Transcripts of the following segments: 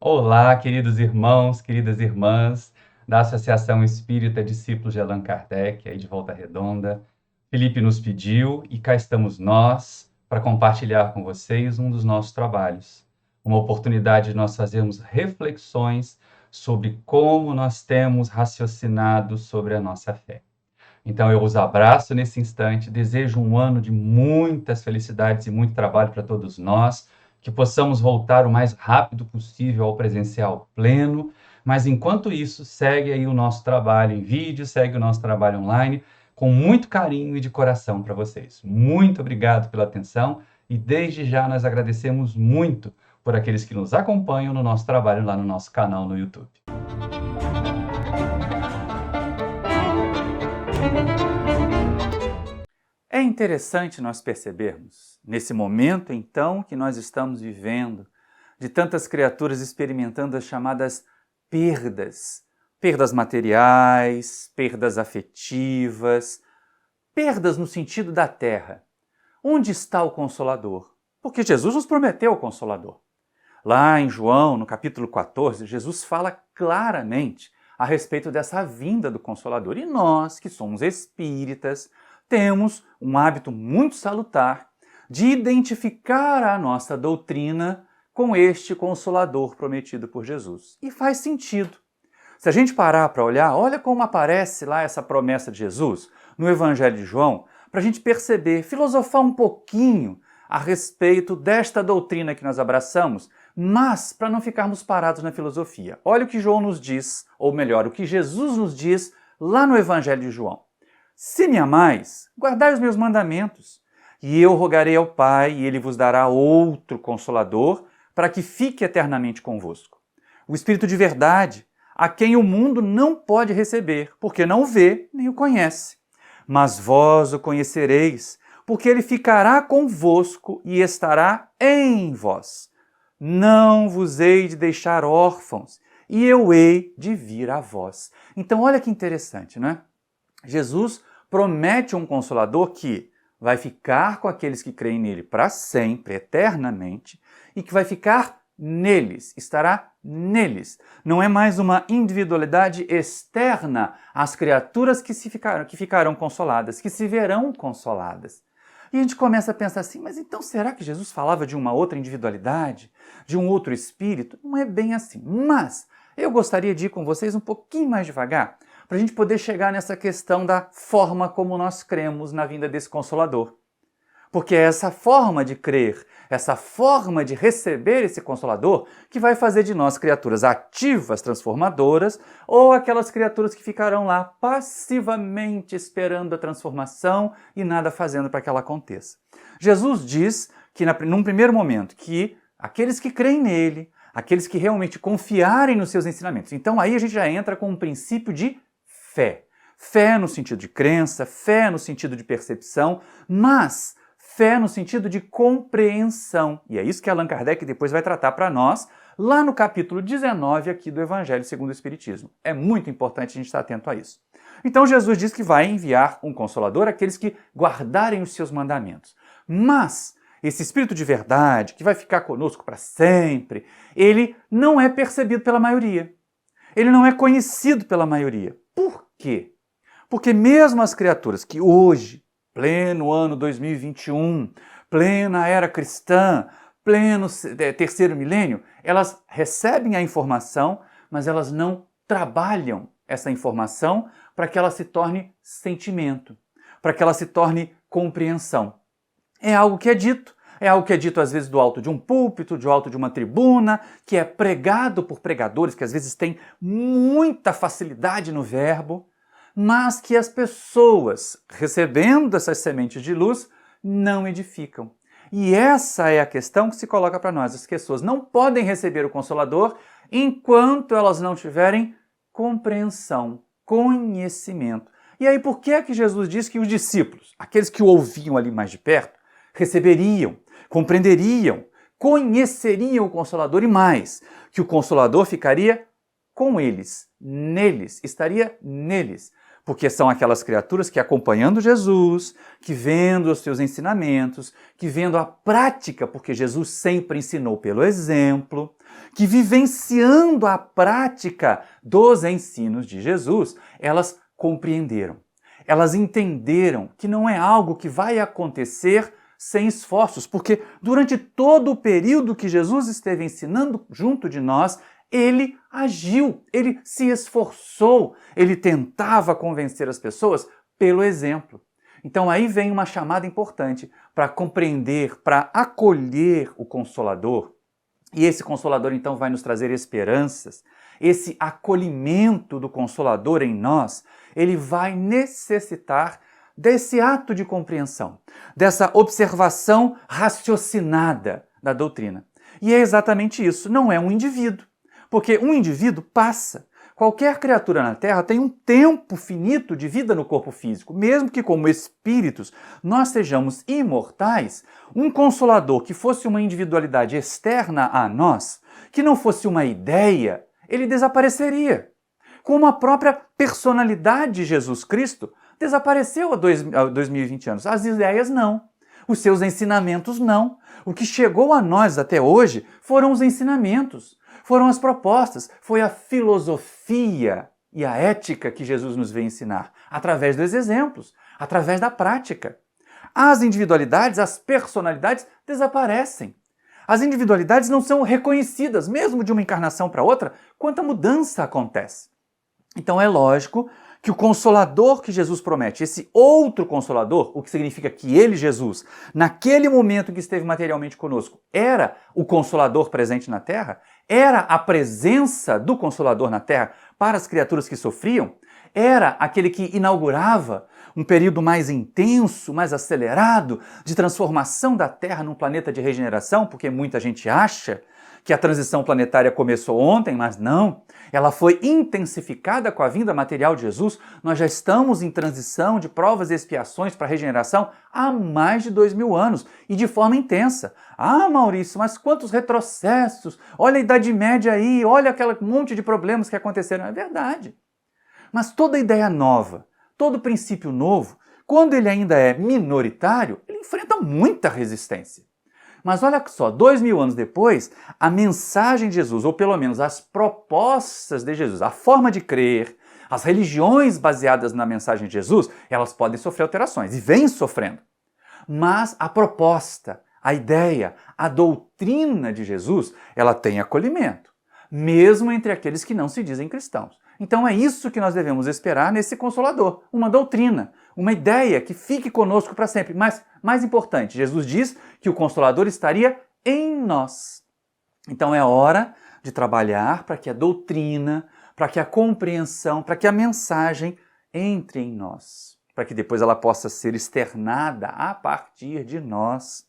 Olá, queridos irmãos, queridas irmãs da Associação Espírita Discípulos de Allan Kardec, aí de Volta Redonda. Felipe nos pediu e cá estamos nós para compartilhar com vocês um dos nossos trabalhos. Uma oportunidade de nós fazermos reflexões sobre como nós temos raciocinado sobre a nossa fé. Então eu os abraço nesse instante, desejo um ano de muitas felicidades e muito trabalho para todos nós, que possamos voltar o mais rápido possível ao presencial pleno, mas enquanto isso, segue aí o nosso trabalho em vídeo, segue o nosso trabalho online, com muito carinho e de coração para vocês. Muito obrigado pela atenção e desde já nós agradecemos muito por aqueles que nos acompanham no nosso trabalho lá no nosso canal no YouTube. É interessante nós percebermos, nesse momento então que nós estamos vivendo, de tantas criaturas experimentando as chamadas perdas, perdas materiais, perdas afetivas, perdas no sentido da terra. Onde está o Consolador? Porque Jesus nos prometeu o Consolador. Lá em João, no capítulo 14, Jesus fala claramente a respeito dessa vinda do Consolador. E nós, que somos espíritas, temos um hábito muito salutar de identificar a nossa doutrina com este Consolador prometido por Jesus. E faz sentido. Se a gente parar para olhar, olha como aparece lá essa promessa de Jesus no Evangelho de João, para a gente perceber, filosofar um pouquinho a respeito desta doutrina que nós abraçamos, mas para não ficarmos parados na filosofia. Olha o que João nos diz, ou melhor, o que Jesus nos diz lá no Evangelho de João. Se me amais, guardai os meus mandamentos, e eu rogarei ao Pai, e ele vos dará outro Consolador, para que fique eternamente convosco. O Espírito de verdade, a quem o mundo não pode receber, porque não o vê nem o conhece. Mas vós o conhecereis, porque ele ficará convosco e estará em vós. Não vos hei de deixar órfãos, e eu hei de vir a vós. Então olha que interessante, não é? Jesus promete um Consolador que vai ficar com aqueles que creem nele para sempre, eternamente, e que vai ficar neles, estará neles. Não é mais uma individualidade externa às criaturas que ficarão consoladas, que se verão consoladas. E a gente começa a pensar assim, mas então será que Jesus falava de uma outra individualidade, de um outro espírito? Não é bem assim. Mas eu gostaria de ir com vocês um pouquinho mais devagar, para a gente poder chegar nessa questão da forma como nós cremos na vinda desse Consolador. Porque é essa forma de crer, essa forma de receber esse Consolador que vai fazer de nós criaturas ativas, transformadoras, ou aquelas criaturas que ficarão lá passivamente esperando a transformação e nada fazendo para que ela aconteça. Jesus diz que, num primeiro momento, que aqueles que creem nele, aqueles que realmente confiarem nos seus ensinamentos. Então aí a gente já entra com um princípio de fé. Fé no sentido de crença, fé no sentido de percepção, mas fé no sentido de compreensão. E é isso que Allan Kardec depois vai tratar para nós, lá no capítulo 19 aqui do Evangelho segundo o Espiritismo. É muito importante a gente estar atento a isso. Então Jesus diz que vai enviar um Consolador àqueles que guardarem os seus mandamentos. Mas esse Espírito de verdade, que vai ficar conosco para sempre, ele não é percebido pela maioria. Ele não é conhecido pela maioria. Por quê? Porque mesmo as criaturas que hoje, pleno ano 2021, plena era cristã, pleno terceiro milênio, elas recebem a informação, mas elas não trabalham essa informação para que ela se torne sentimento, para que ela se torne compreensão. É algo que é dito às vezes do alto de um púlpito, do alto de uma tribuna, que é pregado por pregadores que às vezes têm muita facilidade no verbo, mas que as pessoas, recebendo essas sementes de luz, não edificam. E essa é a questão que se coloca para nós. As pessoas não podem receber o Consolador enquanto elas não tiverem compreensão, conhecimento. E aí por que é que Jesus diz que os discípulos, aqueles que o ouviam ali mais de perto, receberiam, compreenderiam, conheceriam o Consolador e mais, que o Consolador ficaria com eles, neles, estaria neles. Porque são aquelas criaturas que, acompanhando Jesus, que vendo os seus ensinamentos, que vendo a prática, porque Jesus sempre ensinou pelo exemplo, que vivenciando a prática dos ensinos de Jesus, elas compreenderam. Elas entenderam que não é algo que vai acontecer sem esforços, porque durante todo o período que Jesus esteve ensinando junto de nós, ele agiu, ele se esforçou, ele tentava convencer as pessoas pelo exemplo. Então aí vem uma chamada importante para compreender, para acolher o Consolador. E esse Consolador então vai nos trazer esperanças. Esse acolhimento do Consolador em nós, ele vai necessitar desse ato de compreensão, dessa observação raciocinada da doutrina. E é exatamente isso, não é um indivíduo. Porque um indivíduo passa. Qualquer criatura na Terra tem um tempo finito de vida no corpo físico. Mesmo que como espíritos nós sejamos imortais, um consolador que fosse uma individualidade externa a nós, que não fosse uma ideia, ele desapareceria. Como a própria personalidade de Jesus Cristo desapareceu há 2020 anos. As ideias não. Os seus ensinamentos não. O que chegou a nós até hoje foram os ensinamentos. Foram as propostas, foi a filosofia e a ética que Jesus nos veio ensinar, através dos exemplos, através da prática. As individualidades, as personalidades desaparecem. As individualidades não são reconhecidas, mesmo de uma encarnação para outra, quanta mudança acontece. Então é lógico que o Consolador que Jesus promete, esse outro Consolador, o que significa que ele, Jesus, naquele momento em que esteve materialmente conosco, era o Consolador presente na Terra, era a presença do Consolador na Terra para as criaturas que sofriam, era aquele que inaugurava um período mais intenso, mais acelerado, de transformação da Terra num planeta de regeneração, porque muita gente acha que a transição planetária começou ontem, mas não. Ela foi intensificada com a vinda material de Jesus. Nós já estamos em transição de provas e expiações para a regeneração há mais de 2000 anos e de forma intensa. Ah, Maurício, mas quantos retrocessos! Olha a Idade Média aí, olha aquele monte de problemas que aconteceram. É verdade. Mas toda ideia nova, todo princípio novo, quando ele ainda é minoritário, ele enfrenta muita resistência. Mas olha só, 2000 anos depois, a mensagem de Jesus, ou pelo menos as propostas de Jesus, a forma de crer, as religiões baseadas na mensagem de Jesus, elas podem sofrer alterações, e vêm sofrendo. Mas a proposta, a ideia, a doutrina de Jesus, ela tem acolhimento, mesmo entre aqueles que não se dizem cristãos. Então é isso que nós devemos esperar nesse Consolador, uma doutrina, uma ideia que fique conosco para sempre. Mas, mais importante, Jesus diz que o Consolador estaria em nós. Então é hora de trabalhar para que a doutrina, para que a compreensão, para que a mensagem entre em nós, para que depois ela possa ser externada a partir de nós.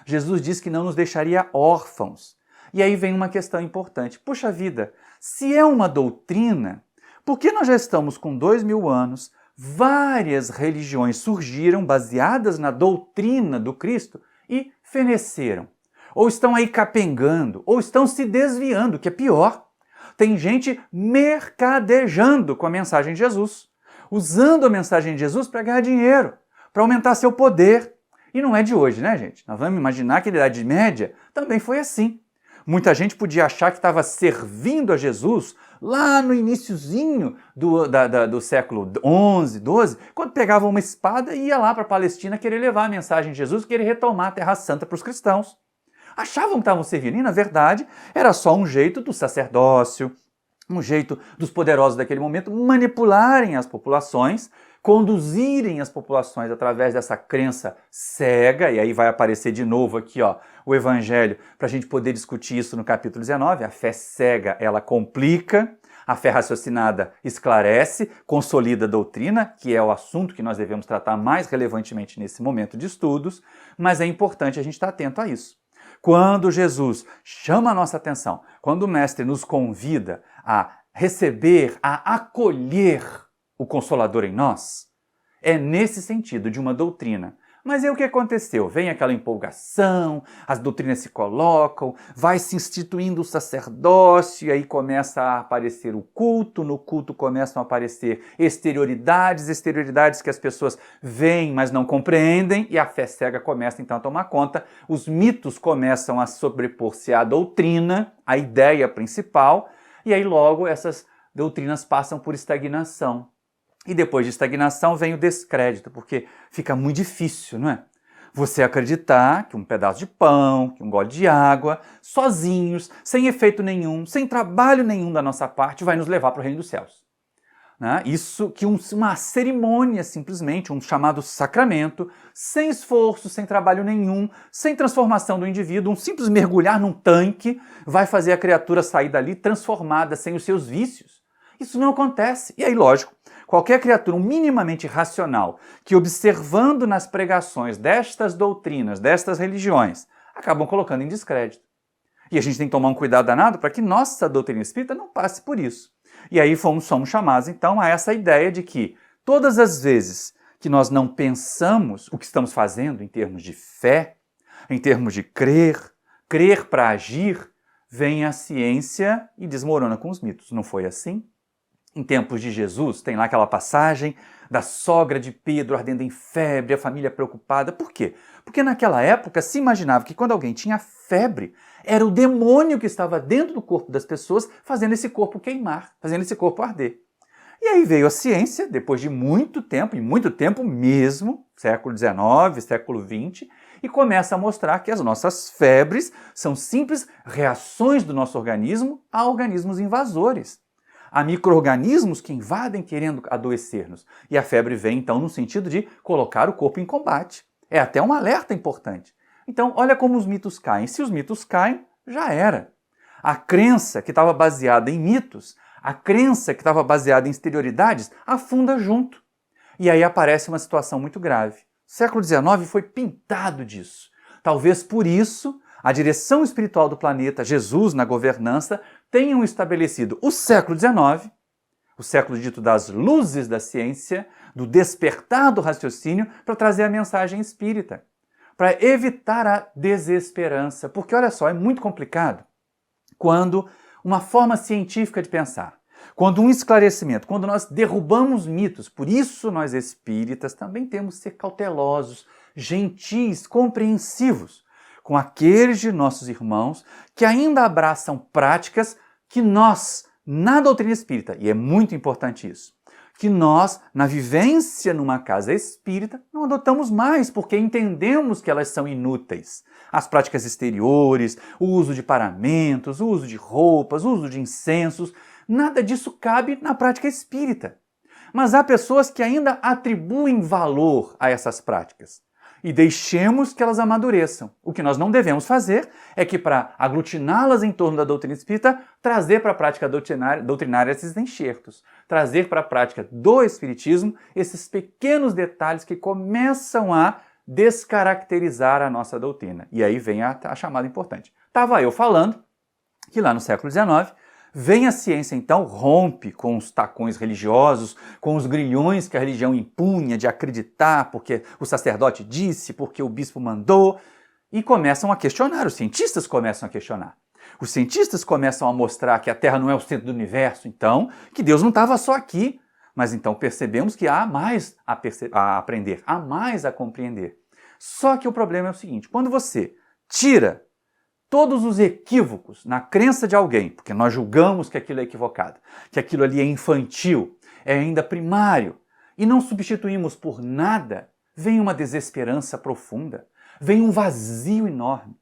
Jesus diz que não nos deixaria órfãos. E aí vem uma questão importante. Puxa vida, se é uma doutrina, por que nós já estamos com 2000 anos, várias religiões surgiram baseadas na doutrina do Cristo e feneceram? Ou estão aí capengando, ou estão se desviando, que é pior. Tem gente mercadejando com a mensagem de Jesus, usando a mensagem de Jesus para ganhar dinheiro, para aumentar seu poder. E não é de hoje, né, gente? Nós vamos imaginar que na Idade Média também foi assim. Muita gente podia achar que estava servindo a Jesus lá no iniciozinho do século XI, XII, quando pegava uma espada e ia lá para a Palestina querer levar a mensagem de Jesus, querer retomar a Terra Santa para os cristãos. Achavam que estavam servindo e, na verdade, era só um jeito do sacerdócio, um jeito dos poderosos daquele momento manipularem as populações, conduzirem as populações através dessa crença cega, e aí vai aparecer de novo aqui o Evangelho, para a gente poder discutir isso no capítulo 19, a fé cega, ela complica, a fé raciocinada esclarece, consolida a doutrina, que é o assunto que nós devemos tratar mais relevantemente nesse momento de estudos, mas é importante a gente estar atento a isso. Quando Jesus chama a nossa atenção, quando o Mestre nos convida a receber, a acolher o Consolador em nós, é nesse sentido de uma doutrina. Mas aí o que aconteceu? Vem aquela empolgação, as doutrinas se colocam, vai se instituindo o sacerdócio, e aí começa a aparecer o culto, no culto começam a aparecer exterioridades que as pessoas veem, mas não compreendem, e a fé cega começa então a tomar conta, os mitos começam a sobrepor-se à doutrina, à ideia principal, e aí logo essas doutrinas passam por estagnação. E depois de estagnação vem o descrédito, porque fica muito difícil, não é? Você acreditar que um pedaço de pão, que um gole de água, sozinhos, sem efeito nenhum, sem trabalho nenhum da nossa parte, vai nos levar para o reino dos céus. Né? Isso que uma cerimônia, simplesmente, um chamado sacramento, sem esforço, sem trabalho nenhum, sem transformação do indivíduo, um simples mergulhar num tanque, vai fazer a criatura sair dali transformada, sem os seus vícios. Isso não acontece. E aí, lógico, qualquer criatura minimamente racional que, observando nas pregações destas doutrinas, destas religiões, acabam colocando em descrédito. E a gente tem que tomar um cuidado danado para que nossa doutrina espírita não passe por isso. E aí somos chamados, então, a essa ideia de que todas as vezes que nós não pensamos o que estamos fazendo em termos de fé, em termos de crer para agir, vem a ciência e desmorona com os mitos. Não foi assim? Em tempos de Jesus, tem lá aquela passagem da sogra de Pedro ardendo em febre, a família preocupada. Por quê? Porque naquela época se imaginava que quando alguém tinha febre, era o demônio que estava dentro do corpo das pessoas fazendo esse corpo queimar, fazendo esse corpo arder. E aí veio a ciência, depois de muito tempo, e muito tempo mesmo, século XIX, século XX, e começa a mostrar que as nossas febres são simples reações do nosso organismo a organismos invasores. Há micro-organismos que invadem querendo adoecer-nos. E a febre vem, então, no sentido de colocar o corpo em combate. É até um alerta importante. Então, olha como os mitos caem. Se os mitos caem, já era. A crença que estava baseada em mitos, a crença que estava baseada em exterioridades, afunda junto. E aí aparece uma situação muito grave. O século XIX foi pintado disso. Talvez por isso a direção espiritual do planeta, Jesus na governança, tenham estabelecido o século XIX, o século dito das luzes da ciência, do despertar do raciocínio, para trazer a mensagem espírita, para evitar a desesperança. Porque, olha só, é muito complicado quando uma forma científica de pensar, quando um esclarecimento, quando nós derrubamos mitos. Por isso nós espíritas também temos que ser cautelosos, gentis, compreensivos com aqueles de nossos irmãos que ainda abraçam práticas que nós, na doutrina espírita, e é muito importante isso, que nós, na vivência numa casa espírita, não adotamos mais, porque entendemos que elas são inúteis. As práticas exteriores, o uso de paramentos, o uso de roupas, o uso de incensos, nada disso cabe na prática espírita. Mas há pessoas que ainda atribuem valor a essas práticas. E deixemos que elas amadureçam. O que nós não devemos fazer é que, para aglutiná-las em torno da doutrina espírita, trazer para a prática doutrinária esses enxertos, trazer para a prática do espiritismo esses pequenos detalhes que começam a descaracterizar a nossa doutrina. E aí vem a chamada importante. Estava eu falando que lá no século XIX, vem a ciência, então, rompe com os tacões religiosos, com os grilhões que a religião impunha de acreditar porque o sacerdote disse, porque o bispo mandou, e começam a questionar, os cientistas começam a questionar. Os cientistas começam a mostrar que a Terra não é o centro do universo, então, que Deus não estava só aqui. Mas então percebemos que há mais a aprender, há mais a compreender. Só que o problema é o seguinte, quando você tira todos os equívocos na crença de alguém, porque nós julgamos que aquilo é equivocado, que aquilo ali é infantil, é ainda primário, e não substituímos por nada, vem uma desesperança profunda, vem um vazio enorme.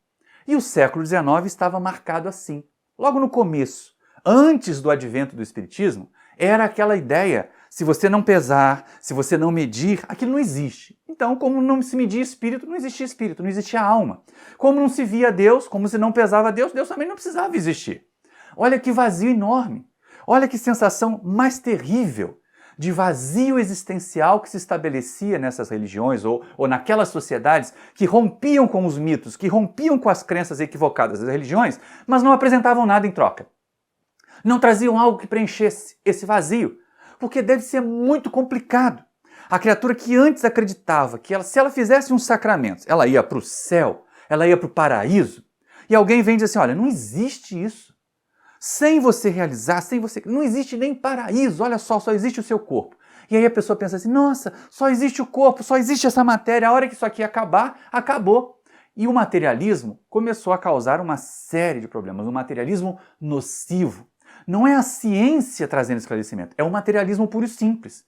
E o século XIX estava marcado assim. Logo no começo, antes do advento do Espiritismo, era aquela ideia, se você não pesar, se você não medir, aquilo não existe. Então, como não se media espírito, não existia alma. Como não se via Deus, como se não pesava Deus, Deus também não precisava existir. Olha que vazio enorme. Olha que sensação mais terrível de vazio existencial que se estabelecia nessas religiões ou naquelas sociedades que rompiam com os mitos, que rompiam com as crenças equivocadas das religiões, mas não apresentavam nada em troca. Não traziam algo que preenchesse esse vazio, porque deve ser muito complicado A criatura que antes acreditava que se ela fizesse um sacramento, ela ia para o céu, ela ia para o paraíso, e alguém vem e diz assim, olha, não existe isso. Sem você realizar, não existe nem paraíso, olha só existe o seu corpo. E aí a pessoa pensa assim, nossa, só existe o corpo, só existe essa matéria, a hora que isso aqui acabar, acabou. E o materialismo começou a causar uma série de problemas, um materialismo nocivo. Não é a ciência trazendo esclarecimento, é o materialismo puro e simples.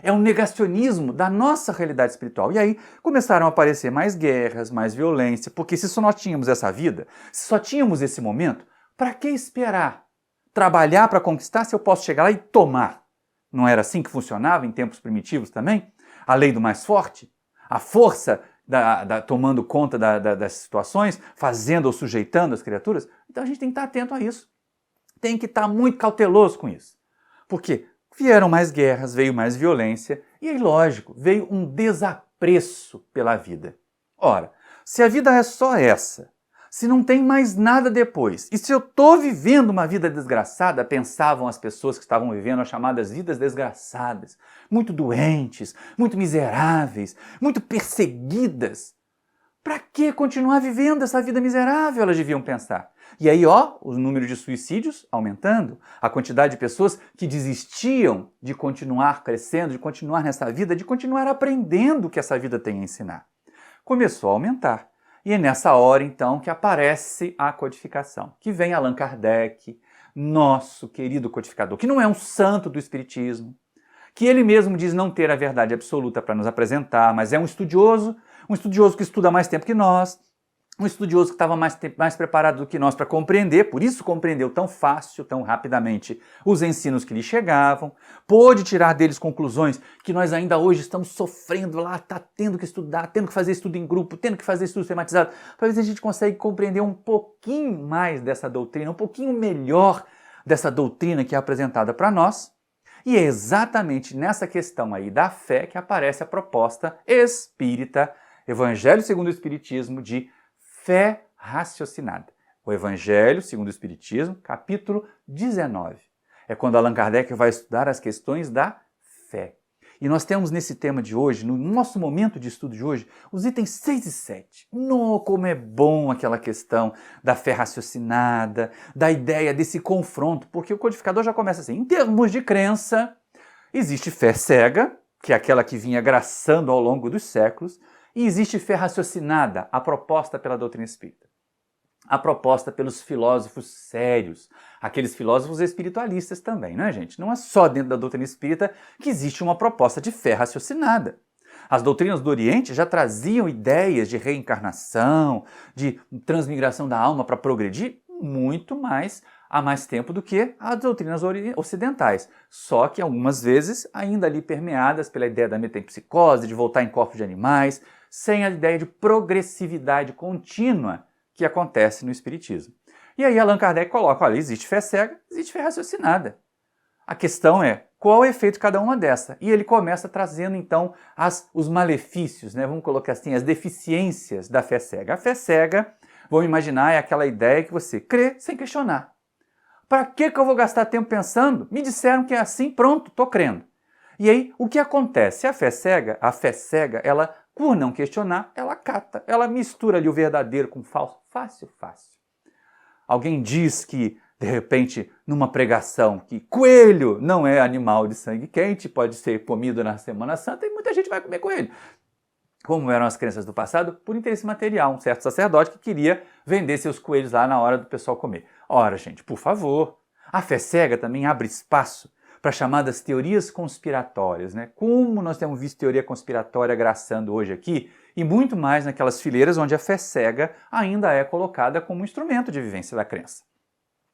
É um negacionismo da nossa realidade espiritual. E aí começaram a aparecer mais guerras, mais violência, porque se só nós tínhamos essa vida, se só tínhamos esse momento, para que esperar? Trabalhar para conquistar se eu posso chegar lá e tomar? Não era assim que funcionava em tempos primitivos também? A lei do mais forte? A força tomando conta das situações, fazendo ou sujeitando as criaturas? Então a gente tem que estar atento a isso. Tem que estar muito cauteloso com isso. Porque vieram mais guerras, veio mais violência e aí, lógico, veio um desapreço pela vida. Ora, se a vida é só essa, se não tem mais nada depois, e se eu estou vivendo uma vida desgraçada, pensavam as pessoas que estavam vivendo as chamadas vidas desgraçadas, muito doentes, muito miseráveis, muito perseguidas. Para que continuar vivendo essa vida miserável, elas deviam pensar. E aí, o número de suicídios aumentando, a quantidade de pessoas que desistiam de continuar crescendo, de continuar nessa vida, de continuar aprendendo o que essa vida tem a ensinar. Começou a aumentar. E é nessa hora, então, que aparece a codificação, que vem Allan Kardec, nosso querido codificador, que não é um santo do espiritismo, que ele mesmo diz não ter a verdade absoluta para nos apresentar, mas é um estudioso que estuda mais tempo que nós, um estudioso que estava mais preparado do que nós para compreender, por isso compreendeu tão fácil, tão rapidamente os ensinos que lhe chegavam, pôde tirar deles conclusões que nós ainda hoje estamos sofrendo lá, tá tendo que estudar, tendo que fazer estudo em grupo, tendo que fazer estudo sistematizado, para ver se a gente consegue compreender um pouquinho mais dessa doutrina, um pouquinho melhor dessa doutrina que é apresentada para nós. E é exatamente nessa questão aí da fé que aparece a proposta espírita, Evangelho segundo o Espiritismo, de fé raciocinada. O Evangelho segundo o Espiritismo, capítulo 19. É quando Allan Kardec vai estudar as questões da fé. E nós temos nesse tema de hoje, no nosso momento de estudo de hoje, os itens 6 e 7. Como é bom aquela questão da fé raciocinada, da ideia desse confronto, porque o codificador já começa assim, em termos de crença, existe fé cega, que é aquela que vinha graçando ao longo dos séculos, e existe fé raciocinada, a proposta pela doutrina espírita. A proposta pelos filósofos sérios, aqueles filósofos espiritualistas também, não é, gente? Não é só dentro da doutrina espírita que existe uma proposta de fé raciocinada. As doutrinas do Oriente já traziam ideias de reencarnação, de transmigração da alma para progredir muito mais há mais tempo do que as doutrinas ocidentais. Só que algumas vezes ainda ali permeadas pela ideia da metempsicose, de voltar em corpos de animais, sem a ideia de progressividade contínua que acontece no Espiritismo. E aí Allan Kardec coloca, olha, existe fé cega, existe fé raciocinada. A questão é, qual é o efeito de cada uma dessa? E ele começa trazendo, então, os malefícios, né? Vamos colocar assim, as deficiências da fé cega. A fé cega, vamos imaginar, é aquela ideia que você crê sem questionar. Para que eu vou gastar tempo pensando? Me disseram que é assim, pronto, estou crendo. E aí, o que acontece? A fé cega, ela, por não questionar, ela cata, ela mistura ali o verdadeiro com o falso, fácil. Alguém diz que, de repente, numa pregação, que coelho não é animal de sangue quente, pode ser comido na Semana Santa, e muita gente vai comer coelho. Como eram as crenças do passado? Por interesse material, um certo sacerdote que queria vender seus coelhos lá na hora do pessoal comer. Ora, gente, por favor, a fé cega também abre espaço para chamadas teorias conspiratórias, né? Como nós temos visto teoria conspiratória graçando hoje aqui, e muito mais naquelas fileiras onde a fé cega ainda é colocada como instrumento de vivência da crença.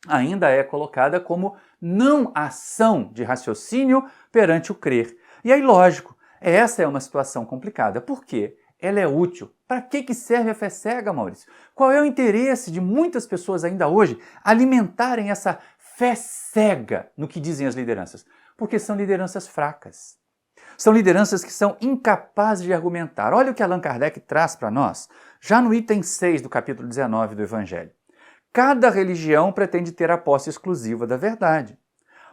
Ainda é colocada como não ação de raciocínio perante o crer. E aí, lógico, essa é uma situação complicada. Por quê? Ela é útil. Para que serve a fé cega, Maurício? Qual é o interesse de muitas pessoas ainda hoje alimentarem essa fé cega no que dizem as lideranças? Porque são lideranças fracas. São lideranças que são incapazes de argumentar. Olha o que Allan Kardec traz para nós, já no item 6 do capítulo 19 do Evangelho. Cada religião pretende ter a posse exclusiva da verdade.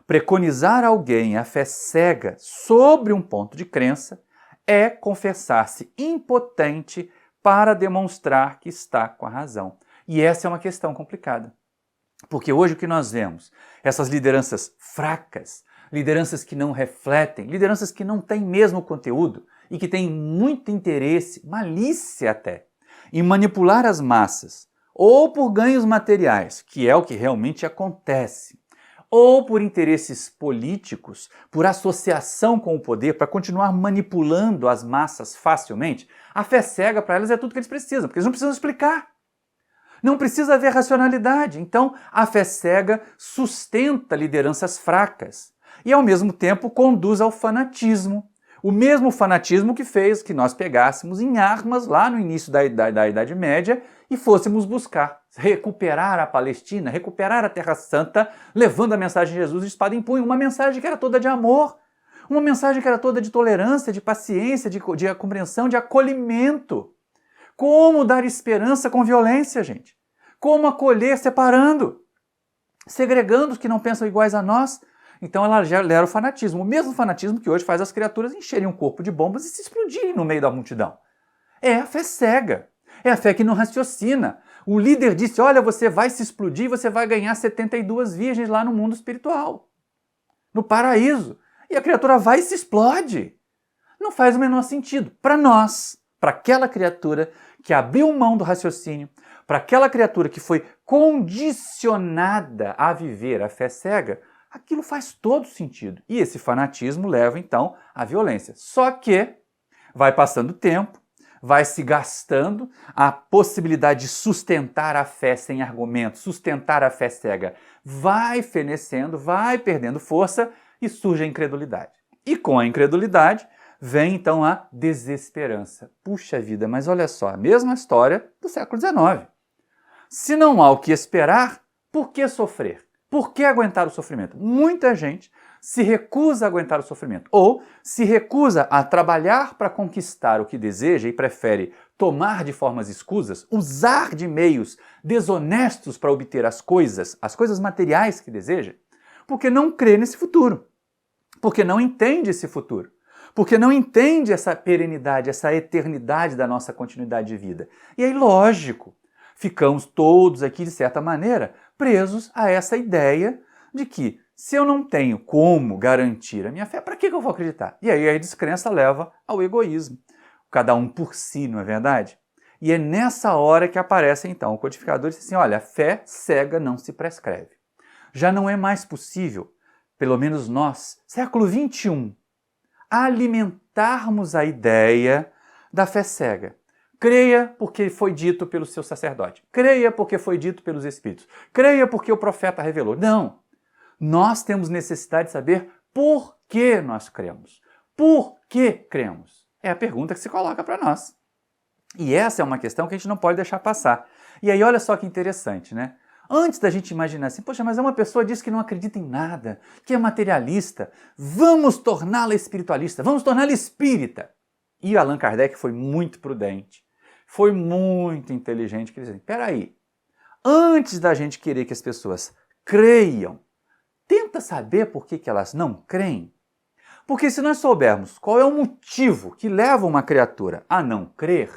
Preconizar alguém a fé cega sobre um ponto de crença é confessar-se impotente para demonstrar que está com a razão. E essa é uma questão complicada. Porque hoje o que nós vemos? Essas lideranças fracas, lideranças que não refletem, lideranças que não têm mesmo conteúdo e que têm muito interesse, malícia até, em manipular as massas, ou por ganhos materiais, que é o que realmente acontece, ou por interesses políticos, por associação com o poder, para continuar manipulando as massas facilmente, a fé cega para elas é tudo que eles precisam, porque eles não precisam explicar. Não precisa haver racionalidade. Então, a fé cega sustenta lideranças fracas e, ao mesmo tempo, conduz ao fanatismo. O mesmo fanatismo que fez que nós pegássemos em armas lá no início da Idade Média e fôssemos buscar recuperar a Palestina, recuperar a Terra Santa, levando a mensagem de Jesus de espada em punho, uma mensagem que era toda de amor, uma mensagem que era toda de tolerância, de paciência, de compreensão, de acolhimento. Como dar esperança com violência, gente? Como acolher separando, segregando os que não pensam iguais a nós? Então ela gera o fanatismo, o mesmo fanatismo que hoje faz as criaturas encherem um corpo de bombas e se explodirem no meio da multidão. É a fé cega, é a fé que não raciocina. O líder disse, olha, você vai se explodir, você vai ganhar 72 virgens lá no mundo espiritual, no paraíso. E a criatura vai e se explode. Não faz o menor sentido. Para nós, para aquela criatura que abriu mão do raciocínio, para aquela criatura que foi condicionada a viver a fé cega, aquilo faz todo sentido. E esse fanatismo leva, então, à violência. Só que vai passando o tempo, vai se gastando, a possibilidade de sustentar a fé sem argumento, sustentar a fé cega, vai fenecendo, vai perdendo força e surge a incredulidade. E com a incredulidade vem, então, a desesperança. Puxa vida, mas olha só, a mesma história do século XIX. Se não há o que esperar, por que sofrer? Por que aguentar o sofrimento? Muita gente se recusa a aguentar o sofrimento ou se recusa a trabalhar para conquistar o que deseja e prefere tomar de formas escusas, usar de meios desonestos para obter as coisas materiais que deseja, porque não crê nesse futuro, porque não entende esse futuro, porque não entende essa perenidade, essa eternidade da nossa continuidade de vida. E aí, lógico, ficamos todos aqui, de certa maneira, presos a essa ideia de que se eu não tenho como garantir a minha fé, para que eu vou acreditar? E aí a descrença leva ao egoísmo. Cada um por si, não é verdade? E é nessa hora que aparece então o codificador e diz assim, olha, a fé cega não se prescreve. Já não é mais possível, pelo menos nós, século XXI, alimentarmos a ideia da fé cega. Creia porque foi dito pelo seu sacerdote. Creia porque foi dito pelos espíritos. Creia porque o profeta revelou. Não. Nós temos necessidade de saber por que nós cremos. Por que cremos? É a pergunta que se coloca para nós. E essa é uma questão que a gente não pode deixar passar. E aí olha só que interessante, né? Antes da gente imaginar assim, poxa, mas é uma pessoa que diz que não acredita em nada, que é materialista, vamos torná-la espiritualista, vamos torná-la espírita. E Allan Kardec foi muito prudente. Foi muito inteligente, que ele disse, peraí, antes da gente querer que as pessoas creiam, tenta saber por que elas não creem. Porque se nós soubermos qual é o motivo que leva uma criatura a não crer,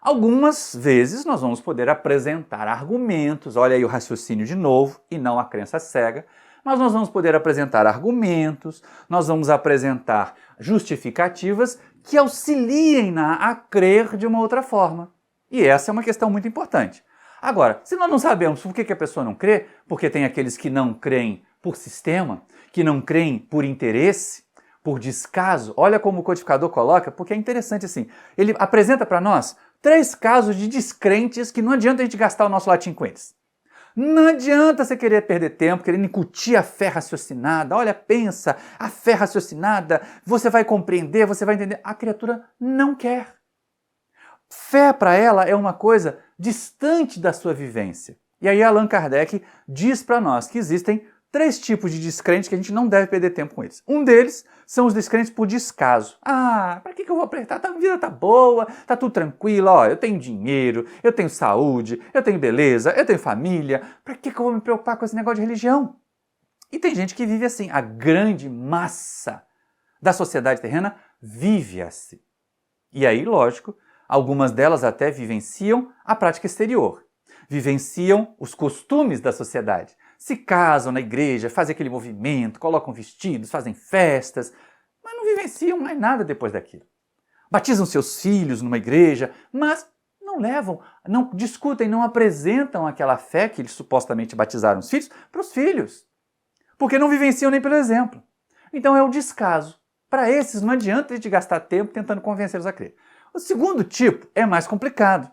algumas vezes nós vamos poder apresentar argumentos, olha aí o raciocínio de novo, e não a crença cega, mas nós vamos poder apresentar argumentos, nós vamos apresentar justificativas que auxiliem a crer de uma outra forma. E essa é uma questão muito importante. Agora, se nós não sabemos por que a pessoa não crê, porque tem aqueles que não creem por sistema, que não creem por interesse, por descaso, olha como o codificador coloca, porque é interessante assim, ele apresenta para nós 3 casos de descrentes que não adianta a gente gastar o nosso latim com eles. Não adianta você querer perder tempo, querendo incutir a fé raciocinada. Olha, pensa, a fé raciocinada, você vai compreender, você vai entender. A criatura não quer. Fé para ela é uma coisa distante da sua vivência. E aí Allan Kardec diz para nós que existem 3 tipos de descrentes que a gente não deve perder tempo com eles. Um deles são os descrentes por descaso. Ah, para que eu vou apertar? A vida tá boa, tá tudo tranquilo, ó, eu tenho dinheiro, eu tenho saúde, eu tenho beleza, eu tenho família. Para que eu vou me preocupar com esse negócio de religião? E tem gente que vive assim. A grande massa da sociedade terrena vive assim. E aí, lógico, algumas delas até vivenciam a prática exterior, vivenciam os costumes da sociedade. Se casam na igreja, fazem aquele movimento, colocam vestidos, fazem festas, mas não vivenciam mais nada depois daquilo. Batizam seus filhos numa igreja, mas não levam, não discutem, não apresentam aquela fé que eles supostamente batizaram os filhos para os filhos, porque não vivenciam nem pelo exemplo. Então é o descaso. Para esses não adianta a gente gastar tempo tentando convencê-los a crer. O segundo tipo é mais complicado,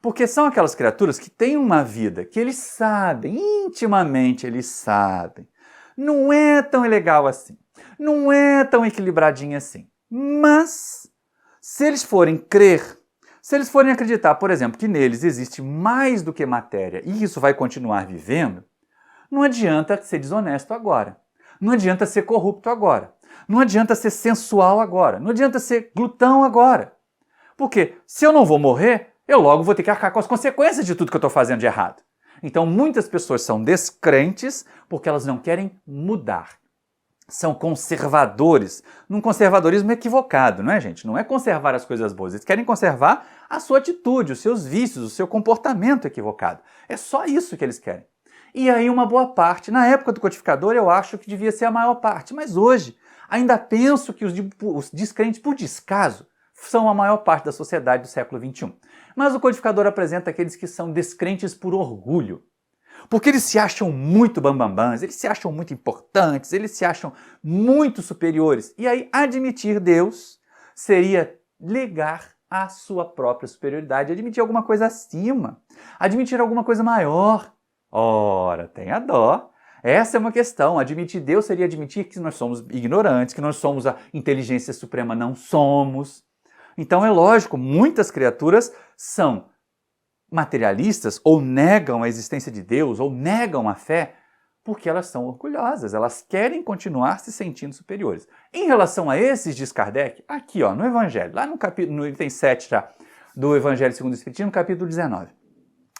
porque são aquelas criaturas que têm uma vida que eles sabem, intimamente eles sabem, não é tão legal assim, não é tão equilibradinha assim, mas se eles forem crer, se eles forem acreditar, por exemplo, que neles existe mais do que matéria e isso vai continuar vivendo, não adianta ser desonesto agora, não adianta ser corrupto agora, não adianta ser sensual agora, não adianta ser glutão agora. Porque se eu não vou morrer, eu logo vou ter que arcar com as consequências de tudo que eu estou fazendo de errado. Então muitas pessoas são descrentes porque elas não querem mudar. São conservadores, num conservadorismo equivocado, não é, gente? Não é conservar as coisas boas, eles querem conservar a sua atitude, os seus vícios, o seu comportamento equivocado. É só isso que eles querem. E aí uma boa parte, na época do codificador eu acho que devia ser a maior parte, mas hoje ainda penso que os descrentes por descaso são a maior parte da sociedade do século XXI. Mas o codificador apresenta aqueles que são descrentes por orgulho. Porque eles se acham muito bambambãs, eles se acham muito importantes, eles se acham muito superiores. E aí admitir Deus seria negar a sua própria superioridade, admitir alguma coisa acima, admitir alguma coisa maior. Ora, tenha dó. Essa é uma questão. Admitir Deus seria admitir que nós somos ignorantes, que nós somos a inteligência suprema, não somos. Então é lógico, muitas criaturas são materialistas ou negam a existência de Deus ou negam a fé porque elas são orgulhosas, elas querem continuar se sentindo superiores. Em relação a esses, diz Kardec, aqui ó, no Evangelho, lá no capítulo, no item 7 já, do Evangelho segundo o Espiritismo, no capítulo 19,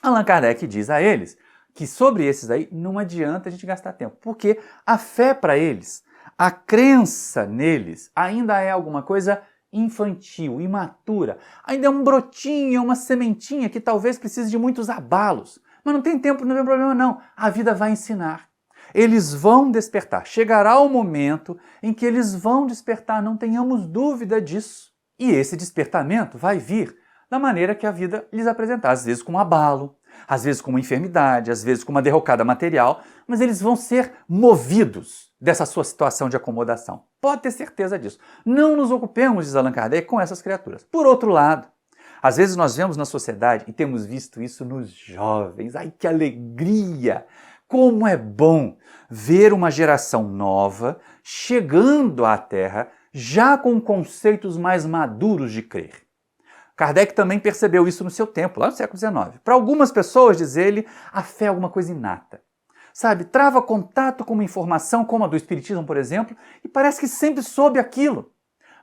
Allan Kardec diz a eles que sobre esses aí não adianta a gente gastar tempo, porque a fé para eles, a crença neles ainda é alguma coisa infantil, imatura, ainda é um brotinho, é uma sementinha que talvez precise de muitos abalos, mas não tem tempo, não tem problema não, a vida vai ensinar. Eles vão despertar, chegará o momento em que eles vão despertar, não tenhamos dúvida disso. E esse despertamento vai vir da maneira que a vida lhes apresentar, às vezes com um abalo, às vezes com uma enfermidade, às vezes com uma derrocada material, mas eles vão ser movidos dessa sua situação de acomodação. Pode ter certeza disso. Não nos ocupemos, diz Allan Kardec, com essas criaturas. Por outro lado, às vezes nós vemos na sociedade, e temos visto isso nos jovens, ai que alegria! Como é bom ver uma geração nova chegando à Terra já com conceitos mais maduros de crer. Kardec também percebeu isso no seu tempo, lá no século XIX. Para algumas pessoas, diz ele, a fé é alguma coisa inata. Sabe, trava contato com uma informação como a do Espiritismo, por exemplo, e parece que sempre soube aquilo.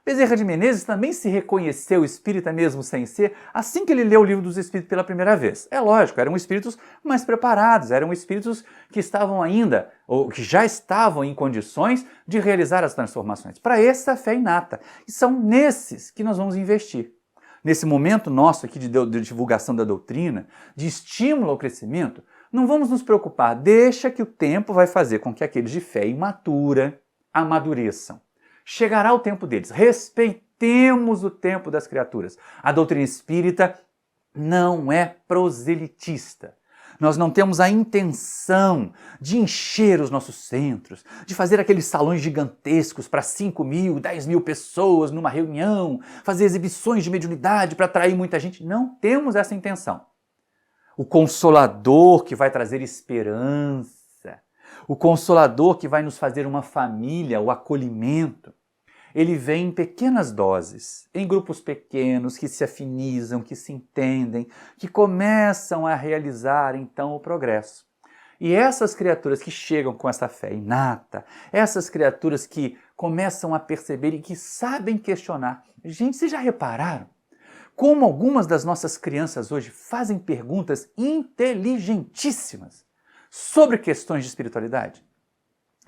Bezerra de Menezes também se reconheceu espírita mesmo sem ser, assim que ele leu o Livro dos Espíritos pela primeira vez. É lógico, eram espíritos mais preparados, eram espíritos que estavam ainda, ou que já estavam em condições de realizar as transformações. Para essa fé inata. E são nesses que nós vamos investir. Nesse momento nosso aqui de divulgação da doutrina, de estímulo ao crescimento, não vamos nos preocupar, deixa que o tempo vai fazer com que aqueles de fé imatura amadureçam. Chegará o tempo deles, respeitemos o tempo das criaturas. A doutrina espírita não é proselitista. Nós não temos a intenção de encher os nossos centros, de fazer aqueles salões gigantescos para 5.000, 10.000 pessoas numa reunião, fazer exibições de mediunidade para atrair muita gente. Não temos essa intenção. O Consolador que vai trazer esperança, o Consolador que vai nos fazer uma família, o acolhimento, ele vem em pequenas doses, em grupos pequenos que se afinizam, que se entendem, que começam a realizar então o progresso. E essas criaturas que chegam com essa fé inata, essas criaturas que começam a perceber e que sabem questionar. Gente, vocês já repararam como algumas das nossas crianças hoje fazem perguntas inteligentíssimas sobre questões de espiritualidade?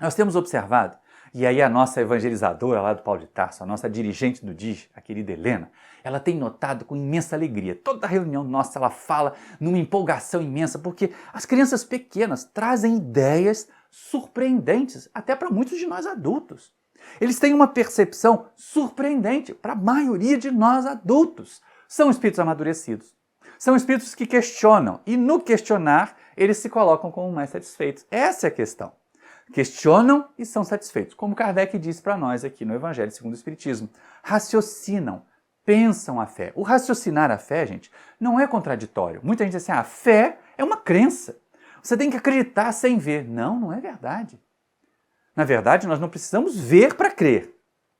Nós temos observado E aí a nossa evangelizadora lá do Paulo de Tarso, a nossa dirigente do DIG, a querida Helena, ela tem notado com imensa alegria. Toda reunião nossa ela fala numa empolgação imensa, porque as crianças pequenas trazem ideias surpreendentes, até para muitos de nós adultos. Eles têm uma percepção surpreendente para a maioria de nós adultos. São espíritos amadurecidos. São espíritos que questionam, e no questionar, eles se colocam como mais satisfeitos. Essa é a questão. Questionam e são satisfeitos. Como Kardec disse para nós aqui no Evangelho segundo o Espiritismo. Raciocinam, pensam a fé. O raciocinar a fé, gente, não é contraditório. Muita gente diz assim, a fé é uma crença. Você tem que acreditar sem ver. Não, não é verdade. Na verdade, nós não precisamos ver para crer.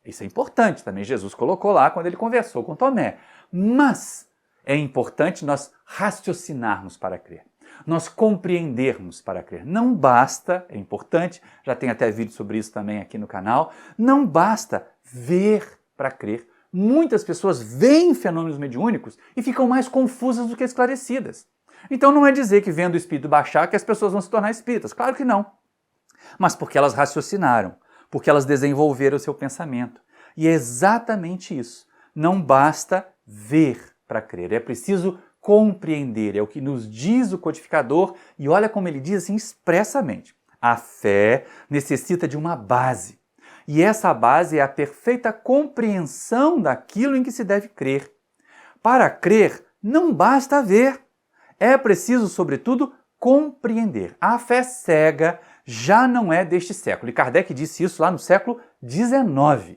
Isso é importante também. Jesus colocou lá quando ele conversou com Tomé. Mas é importante nós raciocinarmos para crer. Nós compreendermos para crer. Não basta, é importante, já tem até vídeo sobre isso também aqui no canal, não basta ver para crer. Muitas pessoas veem fenômenos mediúnicos e ficam mais confusas do que esclarecidas. Então não é dizer que vendo o espírito baixar que as pessoas vão se tornar espíritas. Claro que não. Mas porque elas raciocinaram, porque elas desenvolveram o seu pensamento. E é exatamente isso. Não basta ver para crer, é preciso compreender, é o que nos diz o codificador, e olha como ele diz assim expressamente. A fé necessita de uma base, e essa base é a perfeita compreensão daquilo em que se deve crer. Para crer, não basta ver, é preciso, sobretudo, compreender. A fé cega já não é deste século, e Kardec disse isso lá no século XIX.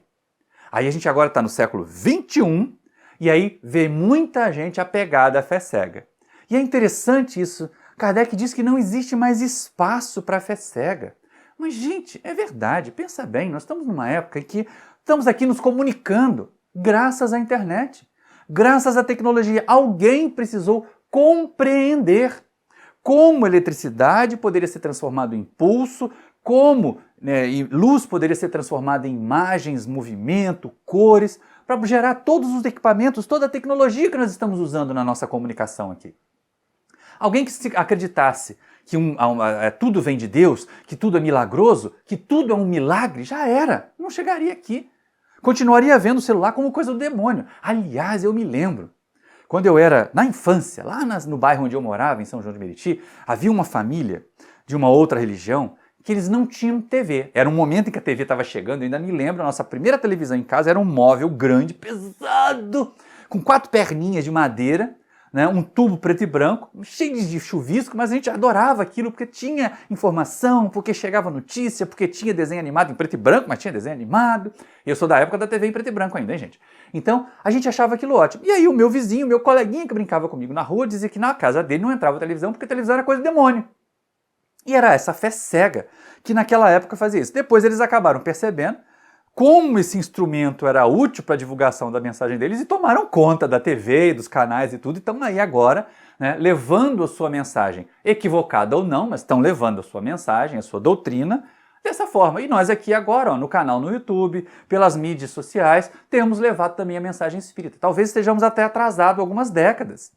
Aí a gente agora está no século XXI, e aí vê muita gente apegada à fé cega. E é interessante isso. Kardec diz que não existe mais espaço para a fé cega. Mas, gente, é verdade. Pensa bem, nós estamos numa época em que estamos aqui nos comunicando graças à internet, graças à tecnologia. Alguém precisou compreender como a eletricidade poderia ser transformada em impulso, como luz poderia ser transformada em imagens, movimento, cores, para gerar todos os equipamentos, toda a tecnologia que nós estamos usando na nossa comunicação aqui. Alguém que acreditasse que tudo vem de Deus, que tudo é milagroso, que tudo é um milagre, já era, não chegaria aqui. Continuaria vendo o celular como coisa do demônio. Aliás, eu me lembro, quando eu era na infância, lá no bairro onde eu morava, em São João de Meriti, havia uma família de uma outra religião que eles não tinham TV. Era um momento em que a TV estava chegando, eu ainda me lembro, a nossa primeira televisão em casa era um móvel grande, pesado, com 4 perninhas de madeira, né, um tubo preto e branco, cheio de chuvisco, mas a gente adorava aquilo porque tinha informação, porque chegava notícia, porque tinha desenho animado em preto e branco, mas tinha desenho animado. Eu sou da época da TV em preto e branco ainda, hein, gente? Então, a gente achava aquilo ótimo. E aí o meu vizinho, meu coleguinha que brincava comigo na rua, dizia que na casa dele não entrava televisão porque televisão era coisa do demônio. E era essa fé cega que naquela época fazia isso. Depois eles acabaram percebendo como esse instrumento era útil para a divulgação da mensagem deles e tomaram conta da TV, dos canais e tudo, e estão aí agora, né, levando a sua mensagem, equivocada ou não, mas estão levando a sua mensagem, a sua doutrina, dessa forma. E nós aqui agora, ó, no canal no YouTube, pelas mídias sociais, temos levado também a mensagem espírita. Talvez estejamos até atrasados algumas décadas.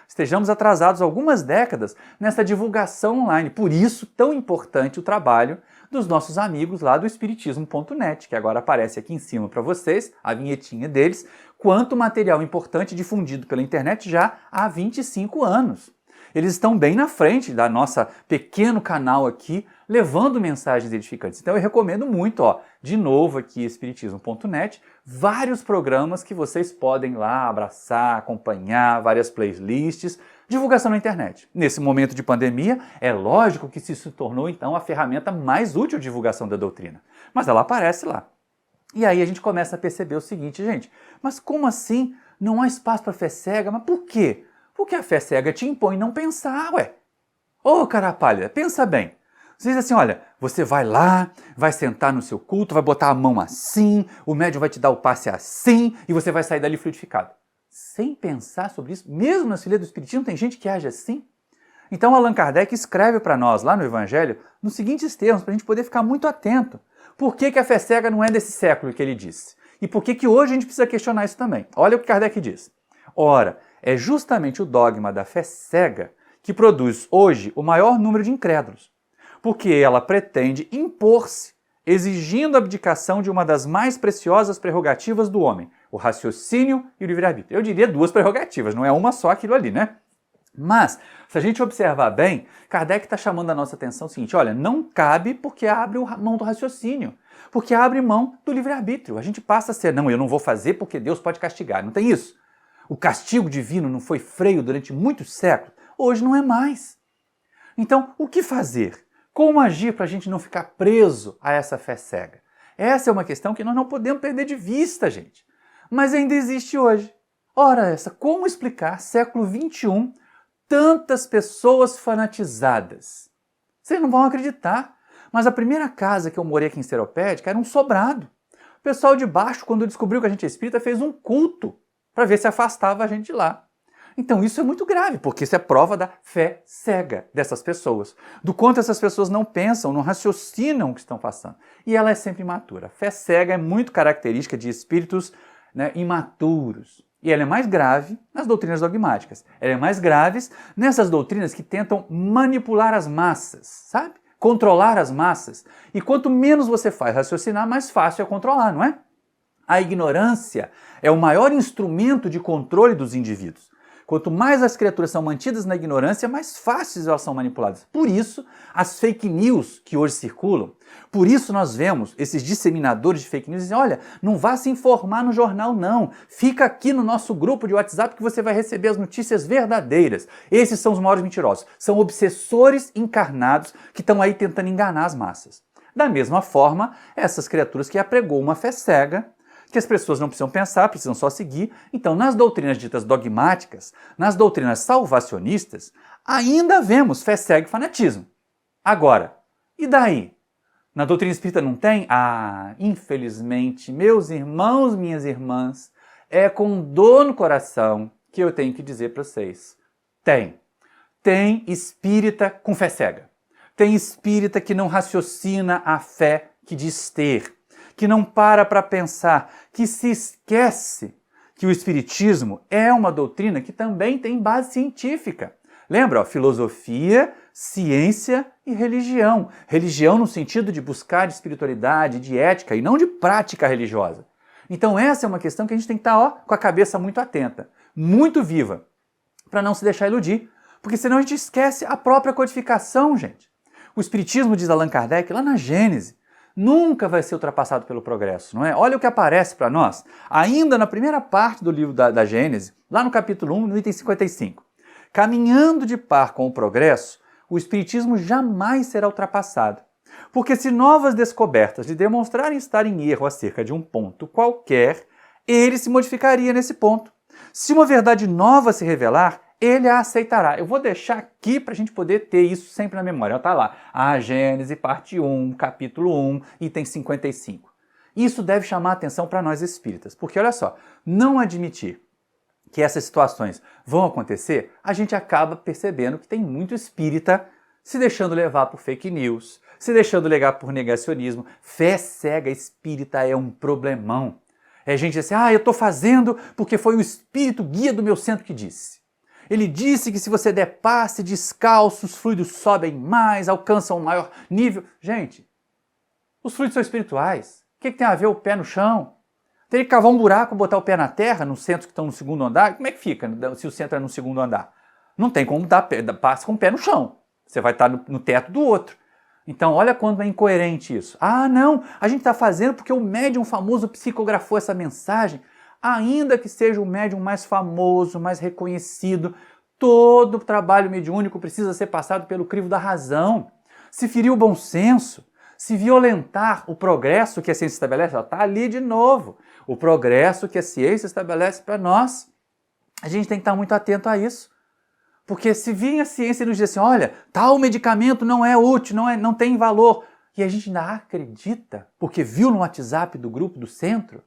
Estejamos atrasados algumas décadas nessa divulgação online. Por isso, tão importante o trabalho dos nossos amigos lá do Espiritismo.net, que agora aparece aqui em cima para vocês, a vinhetinha deles, quanto material importante difundido pela internet já há 25 anos. Eles estão bem na frente da nossa pequeno canal aqui, levando mensagens edificantes. Então eu recomendo muito, ó, de novo aqui, Espiritismo.net, vários programas que vocês podem lá abraçar, acompanhar, várias playlists, divulgação na internet. Nesse momento de pandemia, é lógico que isso se tornou então a ferramenta mais útil de divulgação da doutrina. Mas ela aparece lá. E aí a gente começa a perceber o seguinte, gente, mas como assim não há espaço para fé cega? Mas por quê? Porque a fé cega te impõe não pensar, ué. Ô, cara pálida, pensa bem. Você diz assim, olha, você vai lá, vai sentar no seu culto, vai botar a mão assim, o médium vai te dar o passe assim, e você vai sair dali fluidificado. Sem pensar sobre isso, mesmo na filha do Espiritismo tem gente que age assim. Então Allan Kardec escreve para nós lá no Evangelho nos seguintes termos, para a gente poder ficar muito atento. Por que a fé cega não é desse século que ele disse? E por que hoje a gente precisa questionar isso também? Olha o que Kardec diz. Ora, é justamente o dogma da fé cega que produz hoje o maior número de incrédulos, porque ela pretende impor-se exigindo a abdicação de uma das mais preciosas prerrogativas do homem, o raciocínio e o livre-arbítrio. Eu diria duas prerrogativas, não é uma só aquilo ali, né? Mas, se a gente observar bem, Kardec está chamando a nossa atenção o seguinte, olha, não cabe porque abre mão do raciocínio, porque abre mão do livre-arbítrio. A gente passa a ser, não, eu não vou fazer porque Deus pode castigar, não tem isso. O castigo divino não foi freio durante muitos séculos, hoje não é mais. Então, o que fazer? Como agir para a gente não ficar preso a essa fé cega? Essa é uma questão que nós não podemos perder de vista, gente. Mas ainda existe hoje. Ora essa, como explicar, século XXI, tantas pessoas fanatizadas? Vocês não vão acreditar, mas a primeira casa que eu morei aqui em Seropédica era um sobrado. O pessoal de baixo, quando descobriu que a gente é espírita, fez um culto para ver se afastava a gente de lá. Então isso é muito grave, porque isso é prova da fé cega dessas pessoas. Do quanto essas pessoas não pensam, não raciocinam o que estão passando. E ela é sempre imatura. A fé cega é muito característica de espíritos, né, imaturos. E ela é mais grave nas doutrinas dogmáticas. Ela é mais grave nessas doutrinas que tentam manipular as massas, sabe? Controlar as massas. E quanto menos você faz raciocinar, mais fácil é controlar, não é? A ignorância é o maior instrumento de controle dos indivíduos. Quanto mais as criaturas são mantidas na ignorância, mais fáceis elas são manipuladas. Por isso, as fake news que hoje circulam, por isso nós vemos esses disseminadores de fake news dizendo, olha, não vá se informar no jornal não, fica aqui no nosso grupo de WhatsApp que você vai receber as notícias verdadeiras. Esses são os maiores mentirosos, são obsessores encarnados que estão aí tentando enganar as massas. Da mesma forma, essas criaturas que apregou uma fé cega, que as pessoas não precisam pensar, precisam só seguir. Então, nas doutrinas ditas dogmáticas, nas doutrinas salvacionistas, ainda vemos fé cega e fanatismo. Agora, e daí? Na doutrina espírita não tem? Ah, infelizmente, meus irmãos, minhas irmãs, é com dor no coração que eu tenho que dizer para vocês. Tem. Tem espírita com fé cega. Tem espírita que não raciocina a fé que diz ter, que não para pensar, que se esquece que o Espiritismo é uma doutrina que também tem base científica. Lembra? Ó, filosofia, ciência e religião. Religião no sentido de buscar de espiritualidade, de ética e não de prática religiosa. Então essa é uma questão que a gente tem que estar com a cabeça muito atenta, muito viva, para não se deixar iludir. Porque senão a gente esquece a própria codificação, gente. O Espiritismo, diz Allan Kardec, lá na Gênese, nunca vai ser ultrapassado pelo progresso, não é? Olha o que aparece para nós, ainda na primeira parte do livro da Gênese, lá no capítulo 1, no item 55. Caminhando de par com o progresso, o Espiritismo jamais será ultrapassado. Porque se novas descobertas lhe demonstrarem estar em erro acerca de um ponto qualquer, ele se modificaria nesse ponto. Se uma verdade nova se revelar, ele a aceitará. Eu vou deixar aqui para a gente poder ter isso sempre na memória. Está lá, a Gênese, parte 1, capítulo 1, item 55. Isso deve chamar a atenção para nós espíritas, porque olha só, não admitir que essas situações vão acontecer, a gente acaba percebendo que tem muito espírita se deixando levar por fake news, se deixando levar por negacionismo. Fé cega espírita é um problemão. É gente assim, eu estou fazendo porque foi o espírito guia do meu centro que disse. Ele disse que se você der passe descalço, os fluidos sobem mais, alcançam um maior nível. Gente, os fluidos são espirituais. O que tem a ver o pé no chão? Teria que cavar um buraco, botar o pé na terra, nos centros que estão no segundo andar? Como é que fica se o centro é no segundo andar? Não tem como dar passe com o pé no chão. Você vai estar no teto do outro. Então, olha quando é incoerente isso. Não, a gente está fazendo porque o médium famoso psicografou essa mensagem. Ainda que seja o médium mais famoso, mais reconhecido, todo trabalho mediúnico precisa ser passado pelo crivo da razão. Se ferir o bom senso, se violentar o progresso que a ciência estabelece, está ali de novo. O progresso que a ciência estabelece para nós. A gente tem que estar muito atento a isso. Porque se vir a ciência e nos diz assim, olha, tal medicamento não é útil, não tem valor, e a gente ainda acredita, porque viu no WhatsApp do grupo do centro,